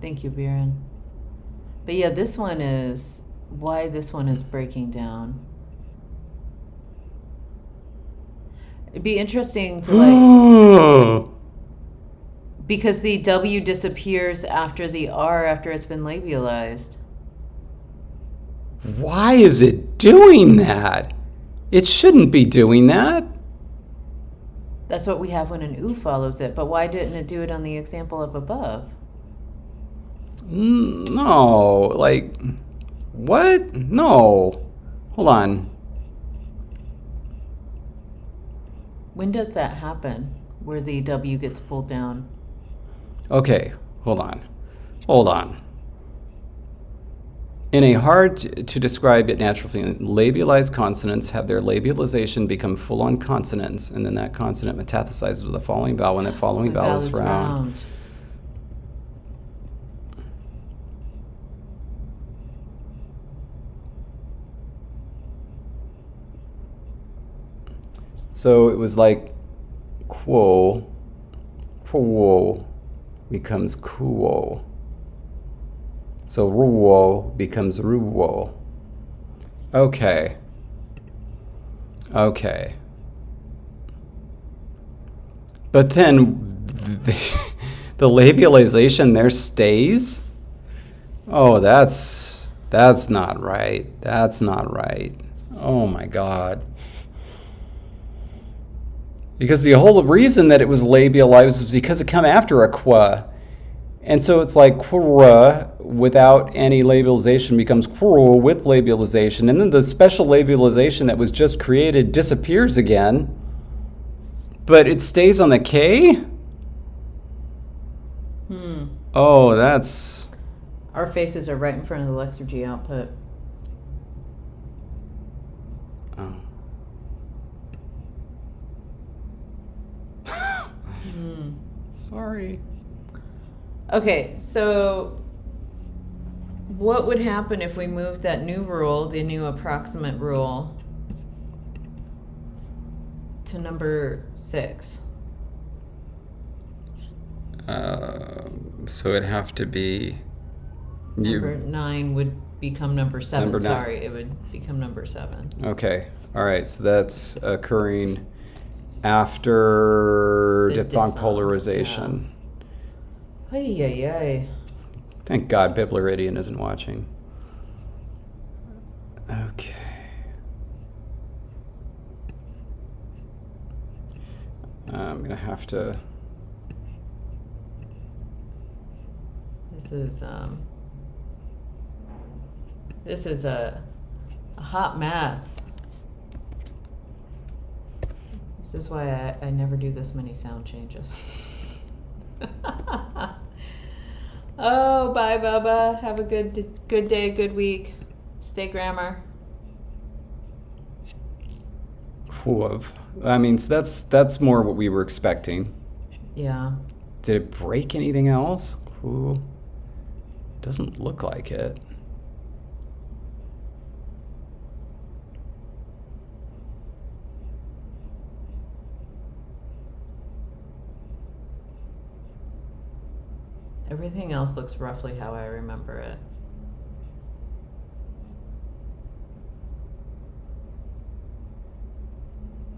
Thank you, Biren. But yeah, this one is why this one is breaking down. It'd be interesting to like because the W disappears after the R after it's been labialized. Why is it doing that? It shouldn't be doing that. That's what we have when an oo follows it. But why didn't it do it on the example up above? No, like, what? No. Hold on. When does that happen? Where the W gets pulled down? Okay, hold on. Hold on. In a hard to describe yet natural feeling, labialized consonants have their labialization become full-on consonants, and then that consonant metathesizes with the following vowel when that following vowel is round. So it was like quo becomes quo. So ruo becomes ruo. Okay. Okay. But then the labialization there stays? Oh, that's not right. That's not right. Oh my God. Because the whole reason that it was labialized was because it come after a qua. And so it's like quora without any labialization becomes quora with labialization. And then the special labialization that was just created disappears again. But it stays on the K? Oh, that's... Our faces are right in front of the Lexergy output. Oh. Sorry. Okay, so what would happen if we moved that new rule, the new approximate rule, to number 6. So it'd have to be... Number 9 would become number 7. Number 9. Sorry, it would become number 7. Okay. All right. So that's occurring after The diphthong diphthong, polarization. Ay, ay, ay. Thank God Bibluridian isn't watching. Okay. I'm going to have to... This is a hot mess. This is why I never do this many sound changes. Oh, bye, Bubba. Have a good day, good week. Stay grammar. I mean, so that's more what we were expecting. Yeah. Did it break anything else? Ooh. Doesn't look like it. Everything else looks roughly how I remember it.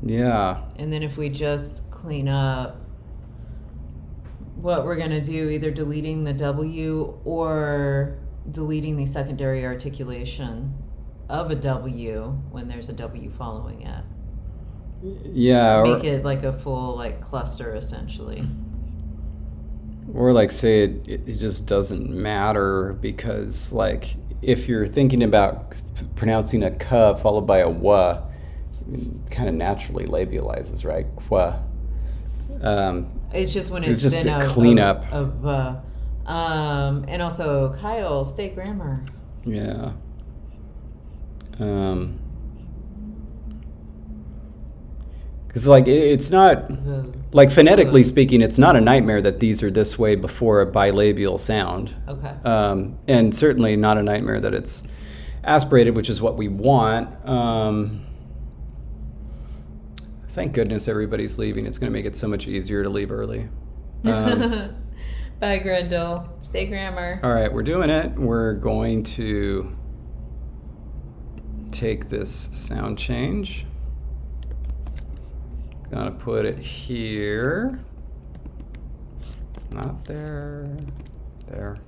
Yeah. And then if we just clean up what we're going to do, either deleting the W or deleting the secondary articulation of a W when there's a W following it. Yeah. Make it like a full like cluster essentially. Or like say it just doesn't matter because like if you're thinking about pronouncing a k followed by a w, kind of naturally labializes, right? Kwa. It's just when it's just been a cleanup. And also Kyle, stay grammar. Yeah. Because like it's not like phonetically speaking, it's not a nightmare that these are this way before a bilabial sound. Okay. And certainly not a nightmare that it's aspirated, which is what we want. Thank goodness everybody's leaving. It's going to make it so much easier to leave early. Bye, Grendel. Stay grammar. All right, we're doing it. We're going to take this sound change. Gonna put it here. Not there. There.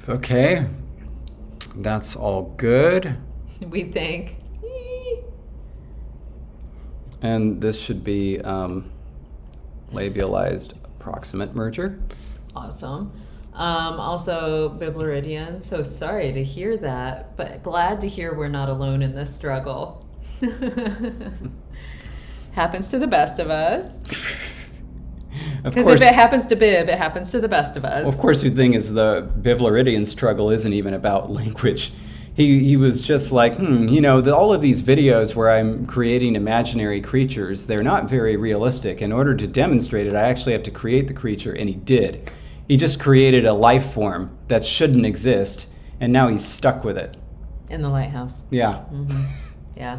Okay. That's all good. We think. And this should be labialized approximate merger. Awesome. Also, Bibluridian, so sorry to hear that, but glad to hear we're not alone in this struggle. Happens to the best of us. Because if it happens to Bib, it happens to the best of us. Well, of course, the thing is the Bibluridian struggle isn't even about language. He was just like, all of these videos where I'm creating imaginary creatures, they're not very realistic. In order to demonstrate it, I actually have to create the creature, and he did. He just created a life form that shouldn't exist, and now he's stuck with it. In the lighthouse. Yeah. Mm-hmm. Yeah.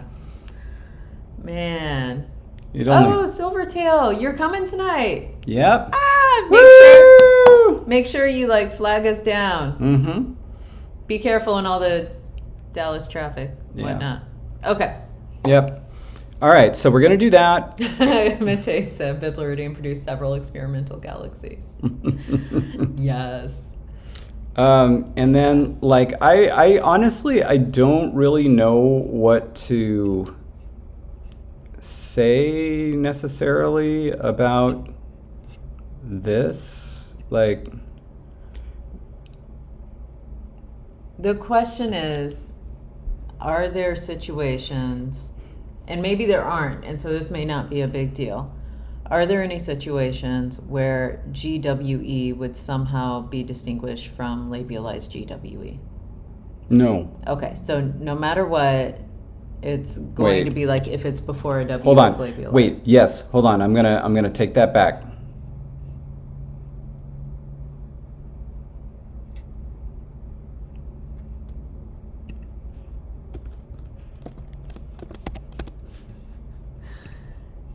Man. Silvertail, you're coming tonight. Yep. Make sure you like flag us down. Mm-hmm. Be careful in all the Dallas traffic, whatnot. Okay. Yep. All right, so we're going to do that. Mate said Bibluridian produced several experimental galaxies. Yes. And then, like, I honestly, I don't really know what to say necessarily about this. Like, the question is, are there situations, and maybe there aren't, and so this may not be a big deal. Are there any situations where GWE would somehow be distinguished from labialized GWE? No. Okay, so no matter what, it's going to be like if it's before a W. Hold on. It's labialized. Wait. Yes. Hold on. I'm gonna take that back.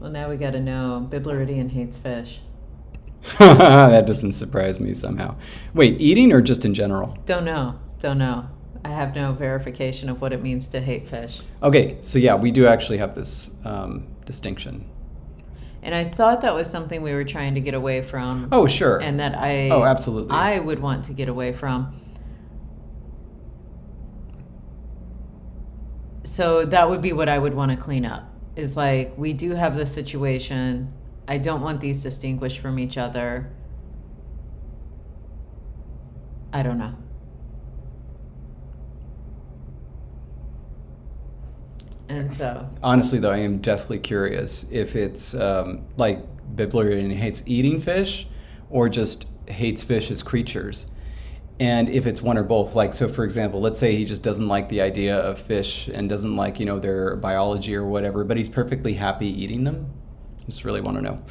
Well, now we got to know. Bibluridian hates fish. That doesn't surprise me somehow. Wait, eating or just in general? Don't know. I have no verification of what it means to hate fish. Okay, so yeah, we do actually have this distinction. And I thought that was something we were trying to get away from. Oh, sure. And that absolutely. I would want to get away from. So that would be what I would want to clean up. Is like, we do have this situation. I don't want these distinguished from each other. I don't know. And so, honestly, though, I am deathly curious if it's like Bibluridian hates eating fish or just hates fish as creatures. And if it's one or both, like, so for example, let's say he just doesn't like the idea of fish and doesn't like, their biology or whatever, but he's perfectly happy eating them. I just really want to know.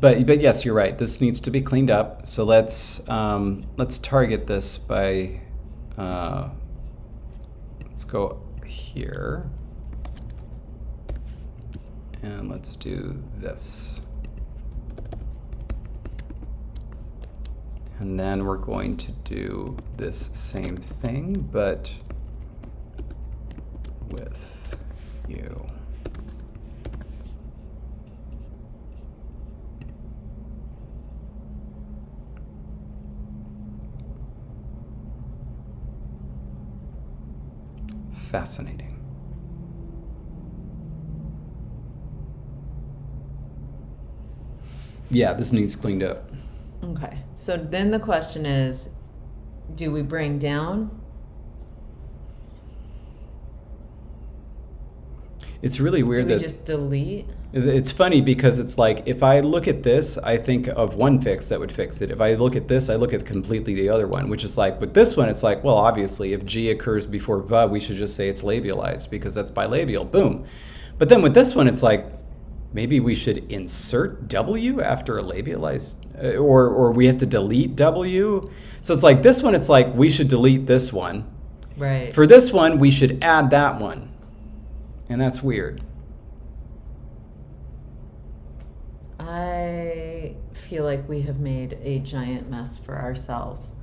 But yes, you're right. This needs to be cleaned up. So let's target this by, let's go here. And let's do this. And then we're going to do this same thing, but with you. Fascinating. Yeah, this needs cleaned up. okay. So then the question is, do we bring down? It's really weird Do we that just delete? it's funny because it's like, if I look at this, I think of one fix that would fix it. If I look at this, I look at completely the other one, which is like, with this one, it's like, well, obviously, if G occurs before V, we should just say it's labialized because that's bilabial, boom. But then with this one, it's like, maybe we should insert W after a labialized, or we have to delete W. So it's like, this one, it's like, we should delete this one. Right. For this one, we should add that one. And that's weird. I feel like we have made a giant mess for ourselves.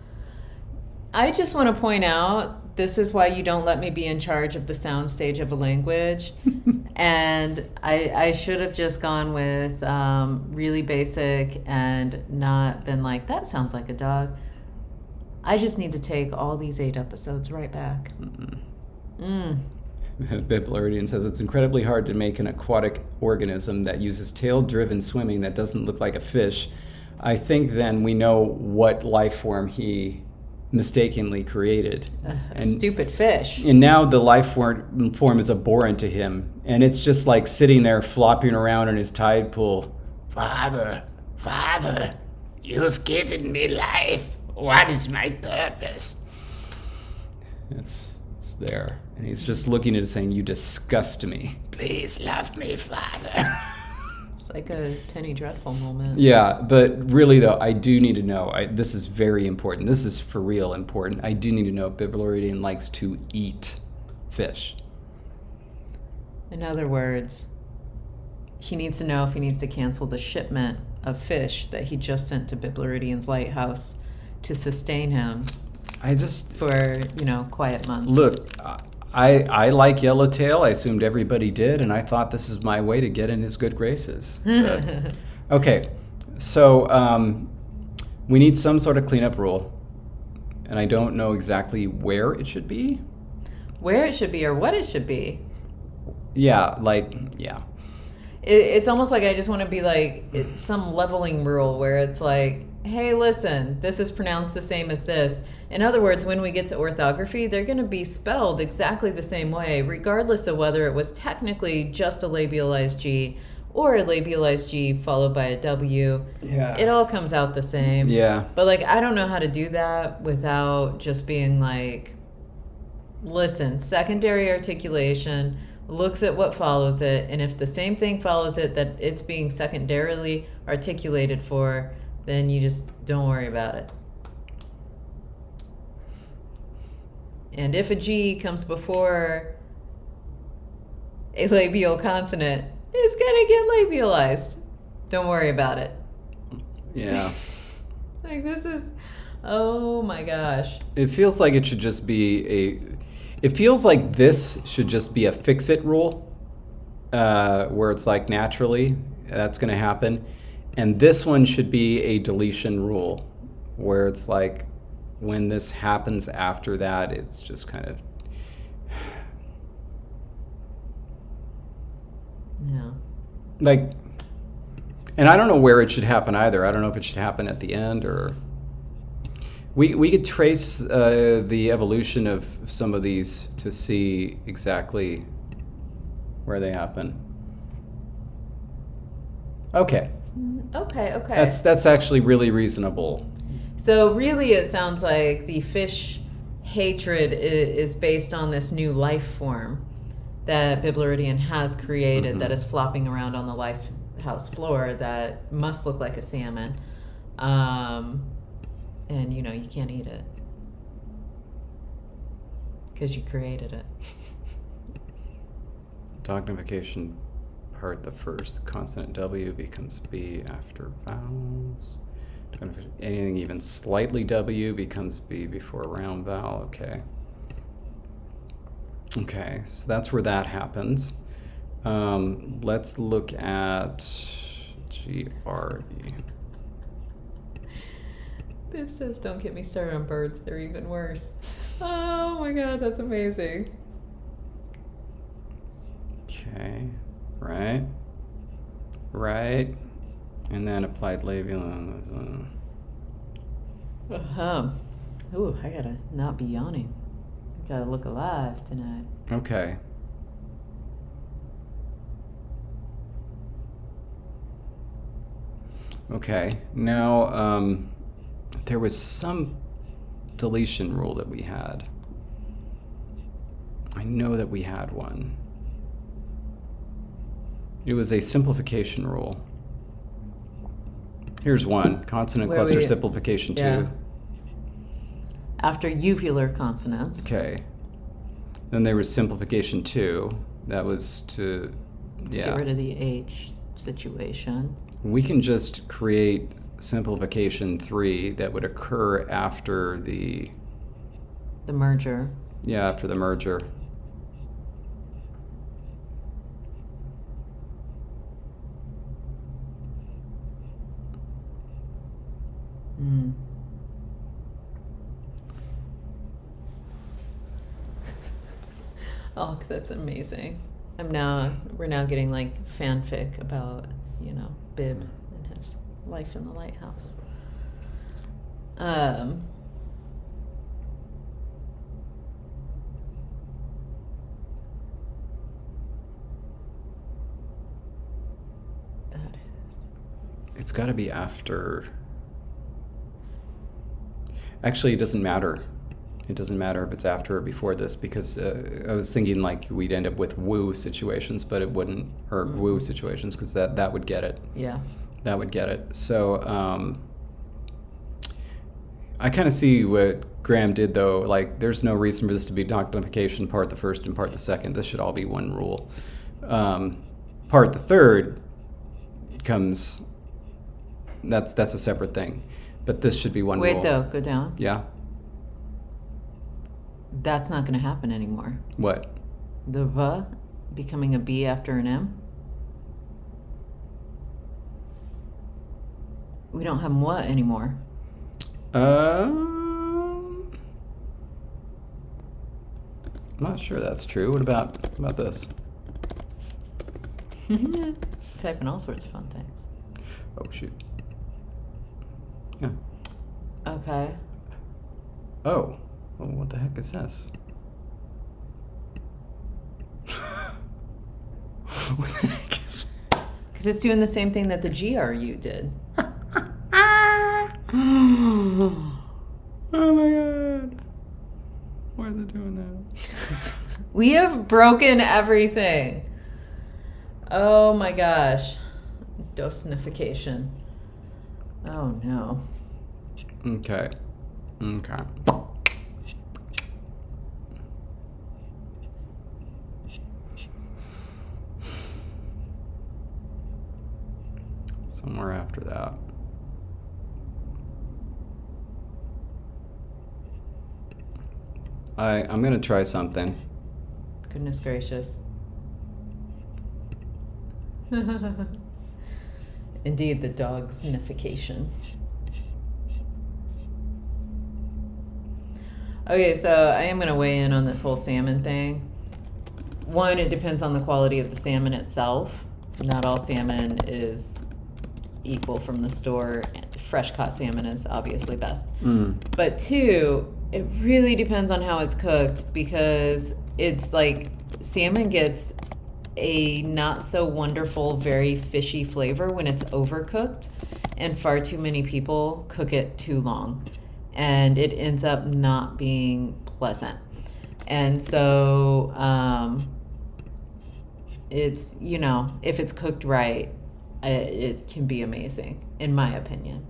I just want to point out, this is why you don't let me be in charge of the sound stage of a language. And I should have just gone with really basic and not been like, that sounds like a dog. I just need to take all these 8 episodes right back. Bibluridian says it's incredibly hard to make an aquatic organism that uses tail-driven swimming that doesn't look like a fish. I think then we know what life form he mistakenly created. A stupid fish. And now the life form is abhorrent to him. And it's just like sitting there flopping around in his tide pool. Father, you have given me life. What is my purpose? It's there. And he's just looking at it saying, you disgust me. Please love me, Father. It's like a Penny Dreadful moment. Yeah, but really though, I do need to know, this is very important. This is for real important. I do need to know if Bibluridian likes to eat fish. In other words, he needs to know if he needs to cancel the shipment of fish that he just sent to Bibluridian's lighthouse to sustain him for, quiet months. Look, I like Yellowtail. I assumed everybody did, and I thought this is my way to get in his good graces. But, okay, so we need some sort of cleanup rule, and I don't know exactly where it should be. Where it should be or what it should be. Yeah. It's almost like I just want to be like some leveling rule where it's like, hey, listen, this is pronounced the same as this. In other words, when we get to orthography, they're going to be spelled exactly the same way, regardless of whether it was technically just a labialized G or a labialized G followed by a W. Yeah. It all comes out the same. Yeah. But like, I don't know how to do that without just being like, listen, secondary articulation looks at what follows it, and if the same thing follows it that it's being secondarily articulated for, then you just don't worry about it. And if a G comes before a labial consonant, It's gonna get labialized. Don't worry about it. Yeah. Like, this is, oh my gosh. It feels like it should just be it feels like this should just be a fix-it rule, where it's like naturally that's going to happen. And this one should be a deletion rule, where it's like when this happens after that, it's just kind of... Yeah. Like, and I don't know where it should happen either. I don't know if it should happen at the end or... We could trace the evolution of some of these to see exactly where they happen. Okay. Okay. That's actually really reasonable. So really it sounds like the fish hatred is based on this new life form that Bibluridian has created that is flopping around on the Lifehouse floor that must look like a salmon. And you can't eat it because you created it. Dognification part, the first consonant W becomes B after vowels. Anything even slightly W becomes B before a round vowel. Okay, so that's where that happens. Let's look at GRE. Bib says, don't get me started on birds. They're even worse. Oh my God, that's amazing. Okay, right. And then applied labial. Ooh, I gotta not be yawning. I gotta look alive tonight. Okay. Now, there was some deletion rule that we had. I know that we had one. It was a simplification rule. Here's one. Consonant cluster simplification 2. Yeah. After uvular consonants. Okay. Then there was simplification 2. That was to get rid of the H situation. We can just create simplification 3 that would occur after the merger. Yeah, after the merger. Oh, that's amazing. We're now getting like fanfic about, Bib and his life in the lighthouse. That is. It's got to be after. Actually, it doesn't matter. It doesn't matter if it's after or before this, because I was thinking like we'd end up with woo situations, but it wouldn't, or woo situations, because that would get it. Yeah. That would get it. So I kind of see what Graham did, though. Like, there's no reason for this to be dognification part the first and part the second. This should all be one rule. Part the third comes. That's a separate thing, but this should be one rule. Wait, though, go down. Yeah. That's not going to happen anymore. What? The V becoming a B after an M? We don't have what anymore? I'm not sure that's true. What about this? Typing all sorts of fun things. Oh, shoot. Yeah. Okay. Oh. Well, what the heck is this? What the heck is this? Because it's doing the same thing that the GRU did. Oh my god. Why is it doing that? We have broken everything. Oh my gosh. Dosinification. Oh no. Okay. somewhere after that. I'm gonna try something. Goodness gracious. Indeed, the dog sniffication. Okay, so I am going to weigh in on this whole salmon thing. One, it depends on the quality of the salmon itself. Not all salmon is equal from the store. Fresh caught salmon is obviously best. But two, it really depends on how it's cooked, because it's like salmon gets a not so wonderful, very fishy flavor when it's overcooked, and far too many people cook it too long, and it ends up not being pleasant. And so it's, you know, if it's cooked right, it can be amazing, in my opinion.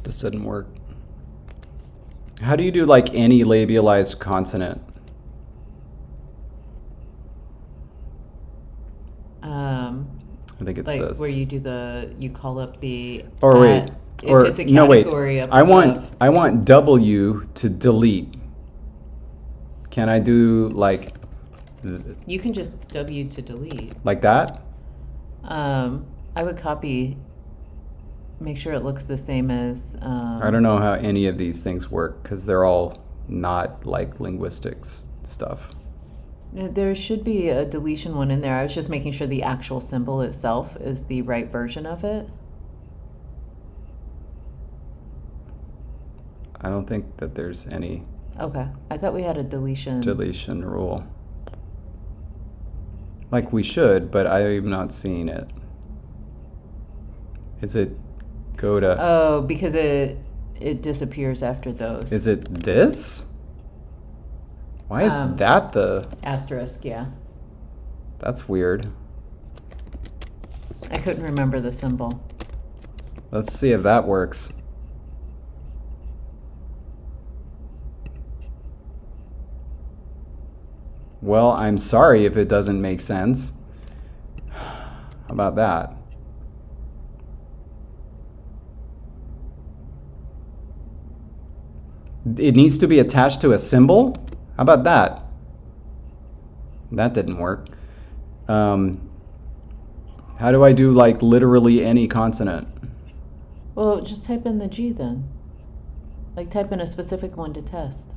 This didn't work. How do you do like any labialized consonant? I think it's like this. where you do you call up the Or wait, if or it's a no wait. category up I want above. W to delete. Can I do like You can just W to delete. like that? I would copy, make sure it looks the same as. I don't know how any of these things work because they're all not like linguistics stuff. No, there should be a deletion one in there. I was just making sure the actual symbol itself is the right version of it. I don't think that there's any Okay, I thought we had a deletion. deletion rule. Like we should, but I'm not seeing it. Is it go to... Oh, because it disappears after those. Is it this? Why is that the... Asterisk, yeah. That's weird. I couldn't remember the symbol. Let's see if that works. Well, I'm sorry if it doesn't make sense. How about that? It needs to be attached to a symbol? How about that? That didn't work. How do I do like literally any consonant? Well, just type in the G then. Like type in a specific one to test.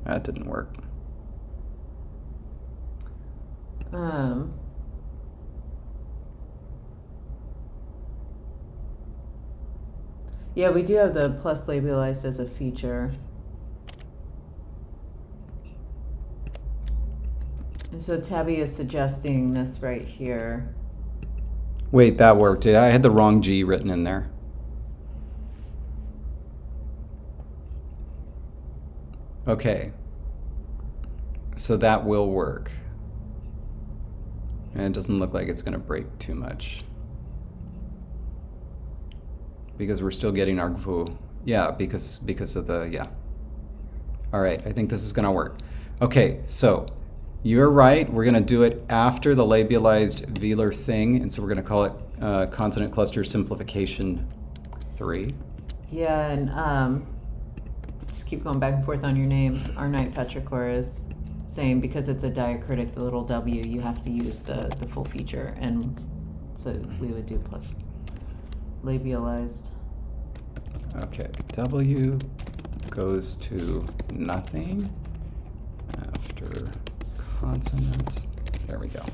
That didn't work. Yeah, we do have the plus labialized as a feature. And so Tabby is suggesting this right here. Wait, that worked. I had the wrong G written in there. Okay. So that will work. And it doesn't look like it's going to break too much. Because we're still getting our foo. Yeah, because of the, yeah. All right, I think this is going to work. Okay, so you're right. We're going to do it after the labialized velar thing. And so we're going to call it consonant cluster simplification 3. Yeah, and just keep going back and forth on your names. Our night petrichor is same, because it's a diacritic, the little W, you have to use the full feature. And so we would do plus labialized. Okay, W goes to nothing after consonant. There we go.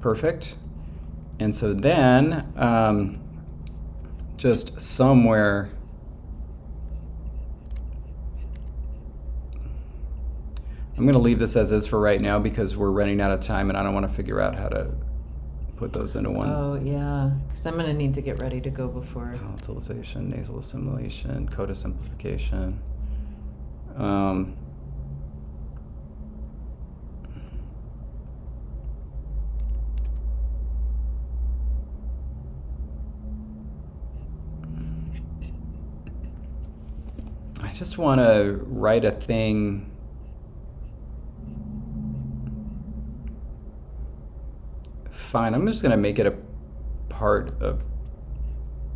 Perfect. And so then, just somewhere, I'm going to leave this as is for right now because we're running out of time and I don't want to figure out how to put those into one. Oh, yeah, because I'm going to need to get ready to go before. Palatalization, nasal assimilation, coda simplification. just want to write a thing. Fine, I'm just going to make it a part of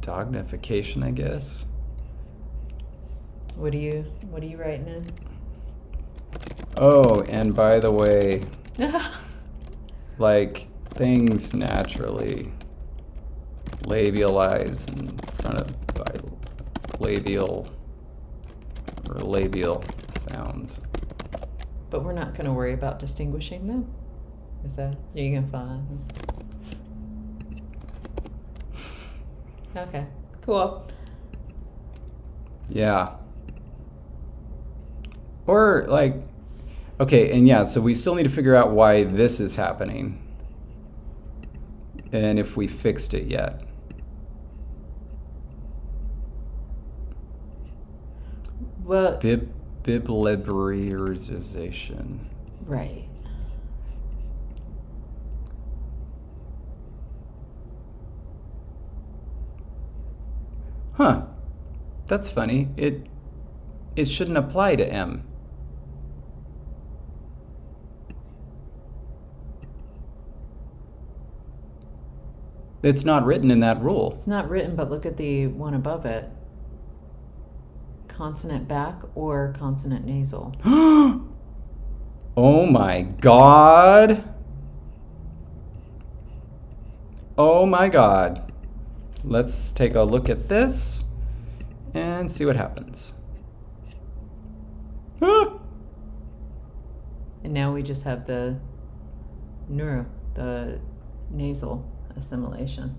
dognification, I guess. What are you writing in? Oh, and by the way, like things naturally labialize in front of labial or labial sounds. But we're not going to worry about distinguishing them. Is that you can find? Okay, cool. Yeah. Or like, okay, and yeah, so we still need to figure out why this is happening. And if we fixed it yet. Well, Bibliorization. right. Huh. That's funny. It shouldn't apply to M. It's not written in that rule. It's not written, but look at the one above it. Consonant back or consonant nasal. Oh my God. Oh my God. Let's take a look at this and see what happens. Ah! And now we just have the nasal assimilation.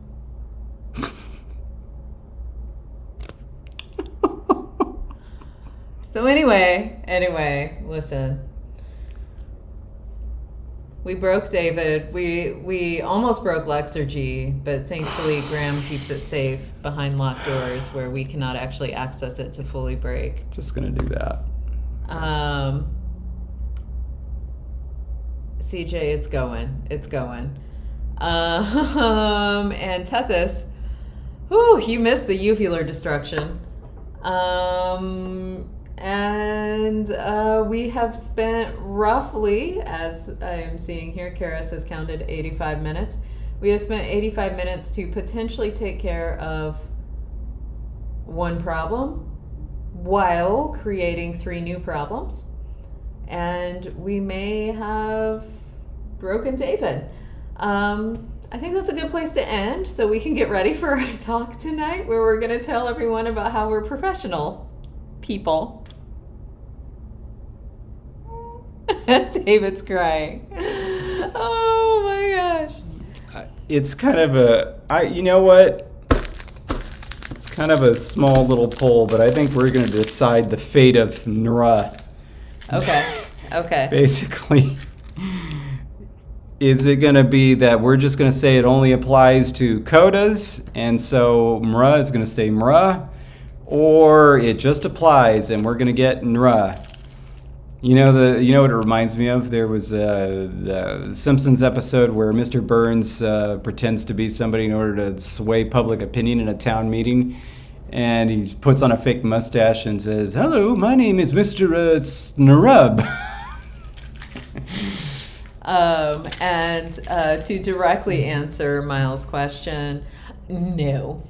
So anyway, listen. We broke David. We almost broke Lexergy, but thankfully Graham keeps it safe behind locked doors where we cannot actually access it to fully break. Just gonna do that. CJ, it's going. And Tethys, whew, you missed the uvular destruction. And we have spent roughly, as I am seeing here, Karis has counted 85 minutes. We have spent 85 minutes to potentially take care of one problem while creating 3 new problems. And we may have broken David. I think that's a good place to end so we can get ready for our talk tonight where we're going to tell everyone about how we're professional people. David's crying. Oh my gosh. It's kind of you know what? It's kind of a small little poll, but I think we're going to decide the fate of NRA. Okay. Basically, is it going to be that we're just going to say it only applies to codas, and so MRA is going to stay MRA, or it just applies and we're going to get NRA? You know what it reminds me of? There was the Simpsons episode where Mr. Burns pretends to be somebody in order to sway public opinion in a town meeting, and he puts on a fake mustache and says, "Hello, my name is Mr. Snurub." And to directly answer Miles' question, no.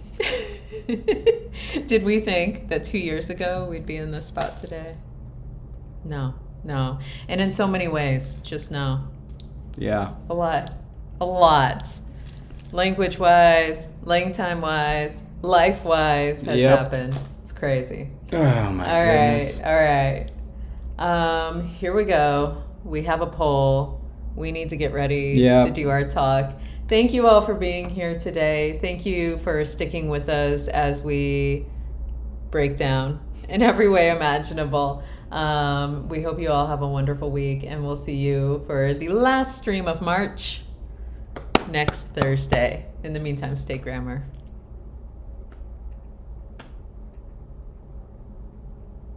Did we think that 2 years ago we'd be in this spot today? No. And in so many ways, just no. Yeah. A lot. Language-wise, LangTime-wise, life-wise has happened. It's crazy. Oh my goodness. All right. Here we go. We have a poll. We need to get ready to do our talk. Thank you all for being here today. Thank you for sticking with us as we break down in every way imaginable. We hope you all have a wonderful week, and we'll see you for the last stream of March next Thursday. In the meantime, stay grammar.